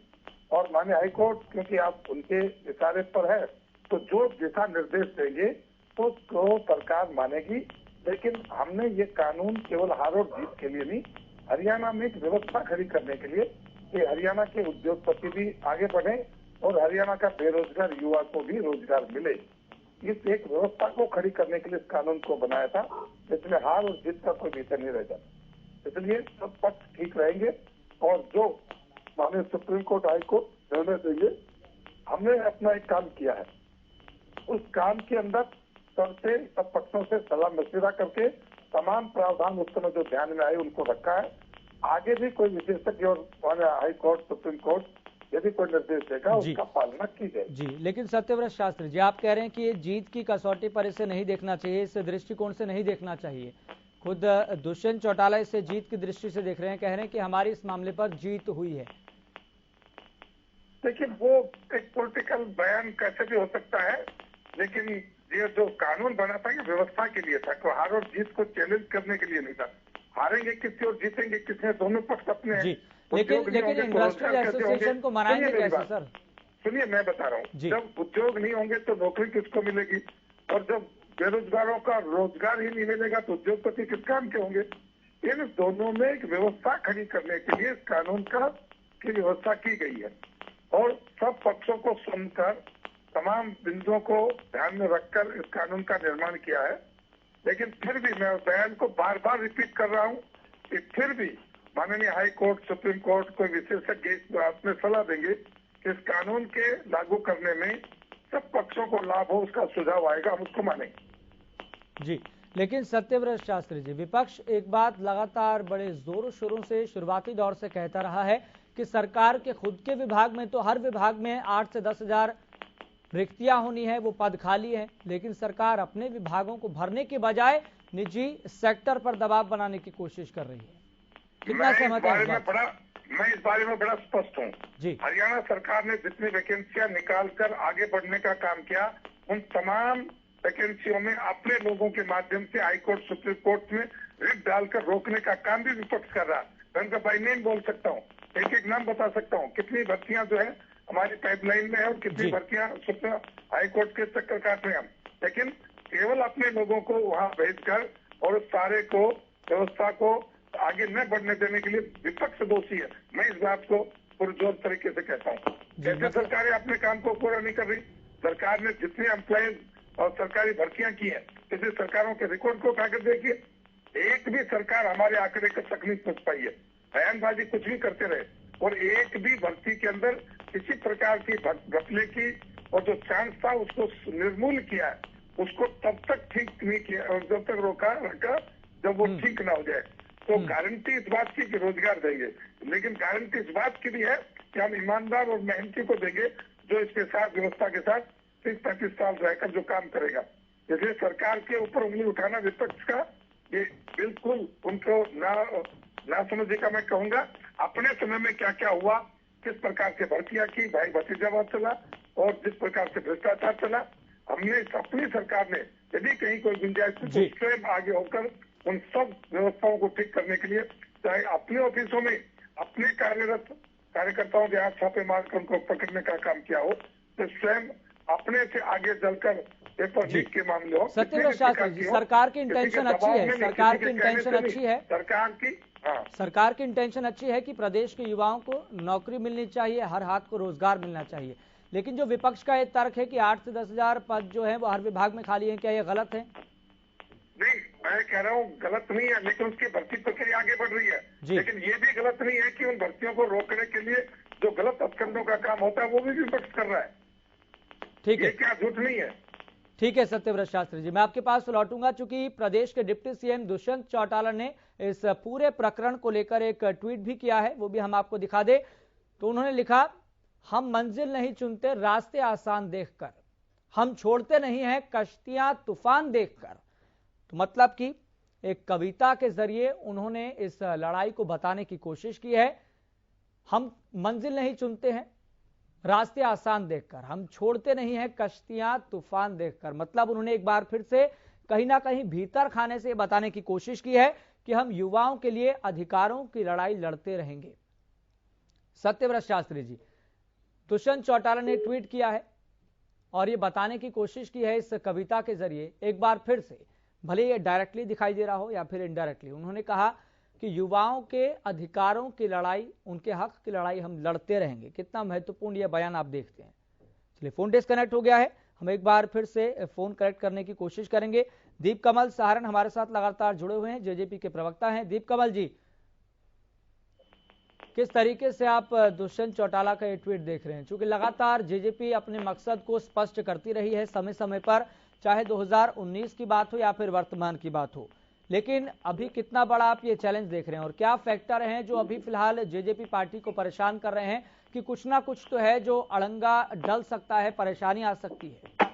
Speaker 5: और माननीय हाई कोर्ट क्योंकि आप उनके इशारे पर है तो जो दिशा निर्देश देंगे उसको सरकार मानेगी। लेकिन हमने ये कानून केवल हार और जीत के लिए नहीं, हरियाणा में एक व्यवस्था खड़ी करने के लिए कि हरियाणा के उद्योगपति भी आगे बढ़े और हरियाणा का बेरोजगार युवा को भी रोजगार मिले, इस एक व्यवस्था को खड़ी करने के लिए इस कानून को बनाया था। इसमें हार और जीत का कोई विषय नहीं रह जाता, इसलिए सब पक्ष ठीक रहेंगे और जो माननीय सुप्रीम कोर्ट हाई कोर्ट निर्णय देंगे, हमने अपना एक काम किया है, उस काम के अंदर सब पक्षों से सलाह मशविरा करके तमाम प्रावधान उस समय जो ध्यान में आए उनको रखा है। आगे भी कोई विशेषज्ञ और हाई कोर्ट सुप्रीम कोर्ट यदि कोई निर्देश देगा उसका पालना की जाएगी
Speaker 1: जी। लेकिन सत्यव्रत शास्त्री जी, आप कह रहे हैं कि ये जीत की कसौटी पर इसे नहीं देखना चाहिए, इस दृष्टिकोण से नहीं देखना चाहिए। खुद दुष्यंत चौटाला इसे जीत की दृष्टि से देख रहे हैं, कह रहे हैं कि हमारी इस मामले पर जीत हुई है।
Speaker 5: देखिए वो एक पॉलिटिकल बयान कैसे भी हो सकता है, लेकिन ये जो कानून बना था ये व्यवस्था के लिए था, तो हार और जीत को चैलेंज करने के लिए नहीं था। हारेंगे किसी और जीतेंगे किसी, दोनों पक्ष अपने हैं।
Speaker 1: लेकिन इंडस्ट्रियल एसोसिएशन को मनाएंगे कैसे सर?
Speaker 5: सुनिए मैं बता रहा हूँ, जब उद्योग नहीं होंगे तो नौकरी किसको मिलेगी, और जब बेरोजगारों का रोजगार ही नहीं मिलेगा तो उद्योगपति किस काम के होंगे। इन दोनों में एक व्यवस्था खड़ी करने के लिए इस कानून की व्यवस्था की गई है और सब पक्षों को सुनकर तमाम बिंदुओं को ध्यान में रखकर इस कानून का निर्माण किया है। लेकिन फिर भी मैं बयान को बार बार रिपीट कर रहा हूँ कि फिर भी माननीय हाई कोर्ट सुप्रीम कोर्ट कोई विशेषज्ञ इस बात में सलाह देंगे कि इस कानून के लागू करने में सब पक्षों को लाभ हो, उसका सुझाव आएगा, हम उसको मानेंगे
Speaker 1: जी। लेकिन सत्यव्रत शास्त्री जी, विपक्ष एक बात लगातार बड़े जोरों शोरों से शुरुआती दौर से कहता रहा है कि सरकार के खुद के विभाग में तो हर विभाग में 8 से 10 हजार रिक्तियां होनी है, वो पद खाली हैं, लेकिन सरकार अपने विभागों को भरने के बजाय निजी सेक्टर पर दबाव बनाने की कोशिश कर रही है। कितना सहमत है?
Speaker 5: मैं इस बारे में बड़ा स्पष्ट हूँ जी। हरियाणा सरकार ने जितनी वैकेंसियां निकालकर आगे बढ़ने का काम किया, उन तमाम वैकेंसियों में अपने लोगों के माध्यम से हाई कोर्ट सुप्रीम कोर्ट में रिट डालकर रोकने का काम भी विपक्ष कर रहा है। मैं उनका बाई नेम बोल सकता हूँ, एक एक नाम बता सकता हूँ, कितनी भर्तियां जो है हमारी पाइपलाइन में है और कितनी भर्तियां हाई कोर्ट के चक्कर काट रहे हैं। लेकिन केवल अपने लोगों को वहां भेजकर और उस सारे को व्यवस्था को आगे न बढ़ने देने के लिए विपक्ष दोषी है। मैं इस बात को पुरजोर तरीके से कहता हूँ। जैसे सरकारें अपने काम को पूरा नहीं कर रही, सरकार ने जितने एम्प्लॉयज और सरकारी भर्तियां की है, इसे सरकारों के रिकॉर्ड को उठाकर देखिए, एक भी सरकार हमारे आंकड़े तक नहीं पहुंच पाई है। बयानबाजी कुछ भी करते रहे और एक भी भर्ती के अंदर किसी प्रकार की घपले की और जो चांस था उसको निर्मूल किया है, उसको तब तक ठीक नहीं किया और जब तक रखा जब वो ठीक ना हो जाए। तो गारंटी इस बात की कि रोजगार देंगे, लेकिन गारंटी इस बात की भी है कि हम ईमानदार और मेहनती को देंगे जो इसके साथ व्यवस्था के साथ 30-35 साल रहकर जो काम करेगा। इसलिए सरकार के ऊपर उंगली उठाना विपक्ष का ये बिल्कुल उनको ना समझे का मैं कहूंगा। अपने समय में क्या क्या हुआ, किस प्रकार से भर्तियां की, भाई भतीजावाद चला और जिस प्रकार से भ्रष्टाचार चला, हमने अपनी सरकार ने यदि कहीं कोई गुंजाइश तो स्वयं आगे होकर उन सब व्यवस्थाओं को ठीक करने के लिए, चाहे अपने ऑफिसों में अपने कार्यरत कार्यकर्ताओं के हाथ छापे मारकर उनको पकड़ने का काम किया हो, तो स्वयं अपने से आगे चलकर पेपर लीक के मामले हो।
Speaker 1: सत्यव्रत शास्त्री जी, सरकार की इंटेंशन अच्छी है, सरकार की इंटेंशन अच्छी है, सरकार की इंटेंशन अच्छी है कि प्रदेश के युवाओं को नौकरी मिलनी चाहिए, हर हाथ को रोजगार मिलना चाहिए। लेकिन जो विपक्ष का ये तर्क है कि 8 से 10 हजार पद जो है वो हर विभाग में खाली है, क्या ये गलत है?
Speaker 5: नहीं, मैं कह रहा हूँ गलत नहीं है, लेकिन उसकी भर्ती प्रक्रिया आगे बढ़ रही है। लेकिन ये भी गलत नहीं है कि उन भर्तियों को रोकने के लिए जो गलत अपखंडों का काम होता है वो भी विपक्ष कर रहा है।
Speaker 1: ठीक है,
Speaker 5: क्या झूठ नहीं है?
Speaker 1: ठीक है सत्यव्रत शास्त्री जी, मैं आपके पास लौटूंगा। चूंकि प्रदेश के डिप्टी सीएम दुष्यंत चौटाला ने इस पूरे प्रकरण को लेकर एक ट्वीट भी किया है, वो भी हम आपको दिखा दे। तो उन्होंने लिखा, हम मंजिल नहीं चुनते रास्ते आसान देखकर, हम छोड़ते नहीं हैं कश्तियां तूफान देखकर। तो मतलब कि एक कविता के जरिए उन्होंने इस लड़ाई को बताने की कोशिश की है। हम मंजिल नहीं चुनते हैं रास्ते आसान देखकर, हम छोड़ते नहीं हैं कश्तियां तूफान देखकर। मतलब उन्होंने एक बार फिर से कहीं ना कहीं भीतर खाने से बताने की कोशिश की है कि हम युवाओं के लिए अधिकारों की लड़ाई लड़ते रहेंगे। सत्यव्रत शास्त्री जी, दुष्यंत चौटाला ने ट्वीट किया है और ये बताने की कोशिश की है इस कविता के जरिए एक बार फिर से, भले ये डायरेक्टली दिखाई दे रहा हो या फिर इनडायरेक्टली। उन्होंने कहा कि युवाओं के अधिकारों की लड़ाई, उनके हक की लड़ाई हम लड़ते रहेंगे। कितना महत्वपूर्ण यह बयान आप देखते हैं। चलिए, फोन डिस्कनेक्ट हो गया है, हम एक बार फिर से फोन कनेक्ट करने की कोशिश करेंगे। दीप कमल सहारण हमारे साथ लगातार जुड़े हुए हैं, जेजेपी के प्रवक्ता हैं। दीप कमल जी, किस तरीके से आप दुष्यंत चौटाला का ये ट्वीट देख रहे हैं? क्योंकि लगातार जेजेपी अपने मकसद को स्पष्ट करती रही है समय समय पर, चाहे 2019 की बात हो या फिर वर्तमान की बात हो, लेकिन अभी कितना बड़ा आप ये चैलेंज देख रहे हैं और क्या फैक्टर हैं जो अभी फिलहाल जेजेपी पार्टी को परेशान कर रहे हैं कि कुछ ना कुछ तो है जो अड़ंगा डल सकता है, परेशानी आ सकती है?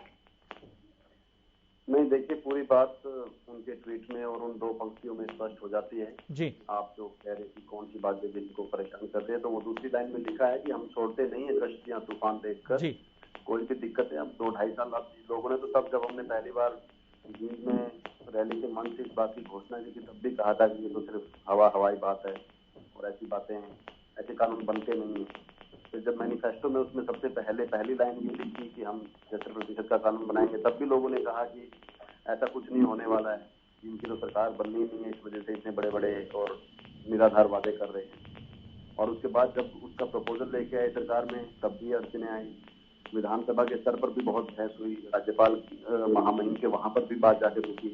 Speaker 7: नहीं, देखिए, पूरी बात उनके ट्वीट में और उन दो पंक्तियों में स्पष्ट हो जाती है
Speaker 1: जी।
Speaker 7: आप जो कह रहे कि कौन सी बात जेजेपी को परेशान कर रही है, तो वो दूसरी लाइन में लिखा है कि हम छोड़ते नहीं है कश्तियां तूफान देखकर।
Speaker 1: जी।
Speaker 7: कोई भी दिक्कत है, अब 2-2.5 साल अब लोगों ने तो तब जब हमने पहली बार जींद में रैली के मंच से इस बात की घोषणा की तब भी कहा था कि ये तो सिर्फ हवाई बात है और ऐसी बातें हैं, ऐसे कानून बनते नहीं है। फिर जब मैनिफेस्टो में उसमें सबसे पहली लाइन ये लिखी कि हम 70% का कानून बनाएंगे, तब भी लोगों ने कहा कि ऐसा कुछ नहीं होने वाला है, इनकी तो सरकार बननी नहीं है, इस वजह से इतने बड़े बड़े और निराधार वादे कर रहे हैं। और उसके बाद जब उसका प्रपोजल लेके आए सरकार में, तब भी अड़चने आई। विधानसभा के स्तर पर भी बहुत बहस हुई, राज्यपाल महामहिम के वहां पर भी बात जाके रुकी,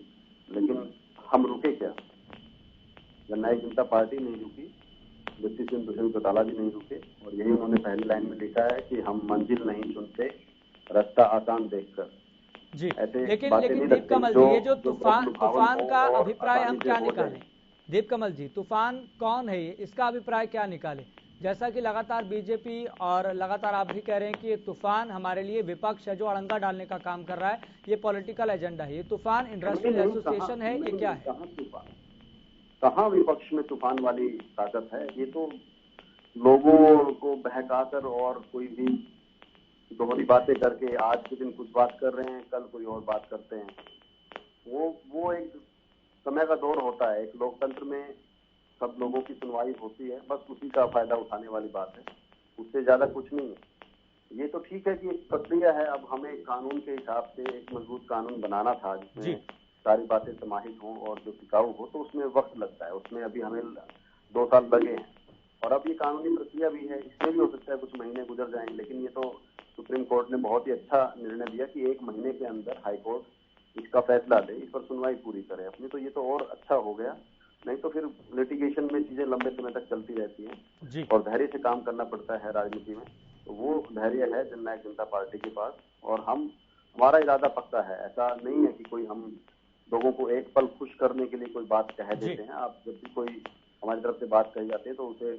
Speaker 7: लेकिन हम रुके क्या? जननायक जनता पार्टी नहीं रुकी, डिप्टी सीएम दुष्यंत चौटाला भी नहीं रुके, और यही उन्होंने पहली लाइन में लिखा है कि हम मंजिल नहीं चुनते रास्ता आसान देखकर।
Speaker 1: जी, लेकिन दीप कमल जी, ये जो तूफान का अभिप्राय हम क्या निकालें? दीप कमल जी, तूफान कौन है ये, इसका अभिप्राय क्या निकालें? जैसा कि लगातार बीजेपी और लगातार आप भी कह रहे हैं कि ये तूफान हमारे लिए विपक्ष है जो अड़ंगा डालने का काम कर रहा है, ये पॉलिटिकल एजेंडा है, ये तूफान इंडस्ट्रियल एसोसिएशन है, ये क्या है?
Speaker 7: कहाँ विपक्ष में तूफान वाली ताकत है? ये तो लोगों को बहकाकर और कोई भी दोहरी बातें करके आज के दिन कुछ बात कर रहे हैं, कल कोई और बात करते हैं। वो एक समय का दौर होता है, एक लोकतंत्र में सब लोगों की सुनवाई होती है, बस उसी का फायदा उठाने वाली बात है, उससे ज्यादा कुछ नहीं है। ये तो ठीक है कि एक प्रक्रिया है, अब हमें कानून के हिसाब से एक मजबूत कानून बनाना था जिसमें सारी बातें समाहित हों और जो टिकाऊ हो, तो उसमें वक्त लगता है, उसमें अभी हमें 2 साल लगे हैं और अब ये कानूनी प्रक्रिया भी है, इसमें भी हो सकता है कुछ महीने गुजर जाएंगे, लेकिन ये तो सुप्रीम कोर्ट ने बहुत ही अच्छा निर्णय दिया कि 1 महीने के अंदर हाई कोर्ट इसका फैसला दे, इस पर सुनवाई पूरी करे अपनी, तो ये तो और अच्छा हो गया। नहीं तो फिर लिटिगेशन में चीजें लंबे समय तक चलती रहती हैं और धैर्य से काम करना पड़ता है राजनीति में, तो वो धैर्य है जननायक जनता पार्टी के पास और हमारा इरादा पक्का है। ऐसा नहीं है कि कोई हम लोगों को एक पल खुश करने के लिए कोई बात कह देते हैं। आप जब भी कोई हमारी तरफ से बात कही जाती है तो उसे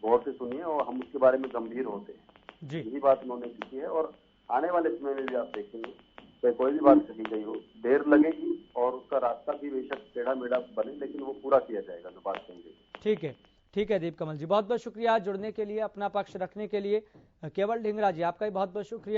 Speaker 7: गौर से सुनिए और हम उसके बारे में गंभीर होते हैं। यही बात उन्होंने की है और आने वाले समय में भी आप देखेंगे तो कोई भी बात कही गई हो, देर लगेगी और उसका रास्ता भी बेशक टेढ़ा मेढ़ा बने, लेकिन वो पूरा किया जाएगा जो बात कही गई।
Speaker 1: ठीक है दीप कमल जी, बहुत बहुत शुक्रिया जुड़ने के लिए, अपना पक्ष रखने के लिए। केवल ढींगरा जी, आपका भी बहुत बहुत शुक्रिया।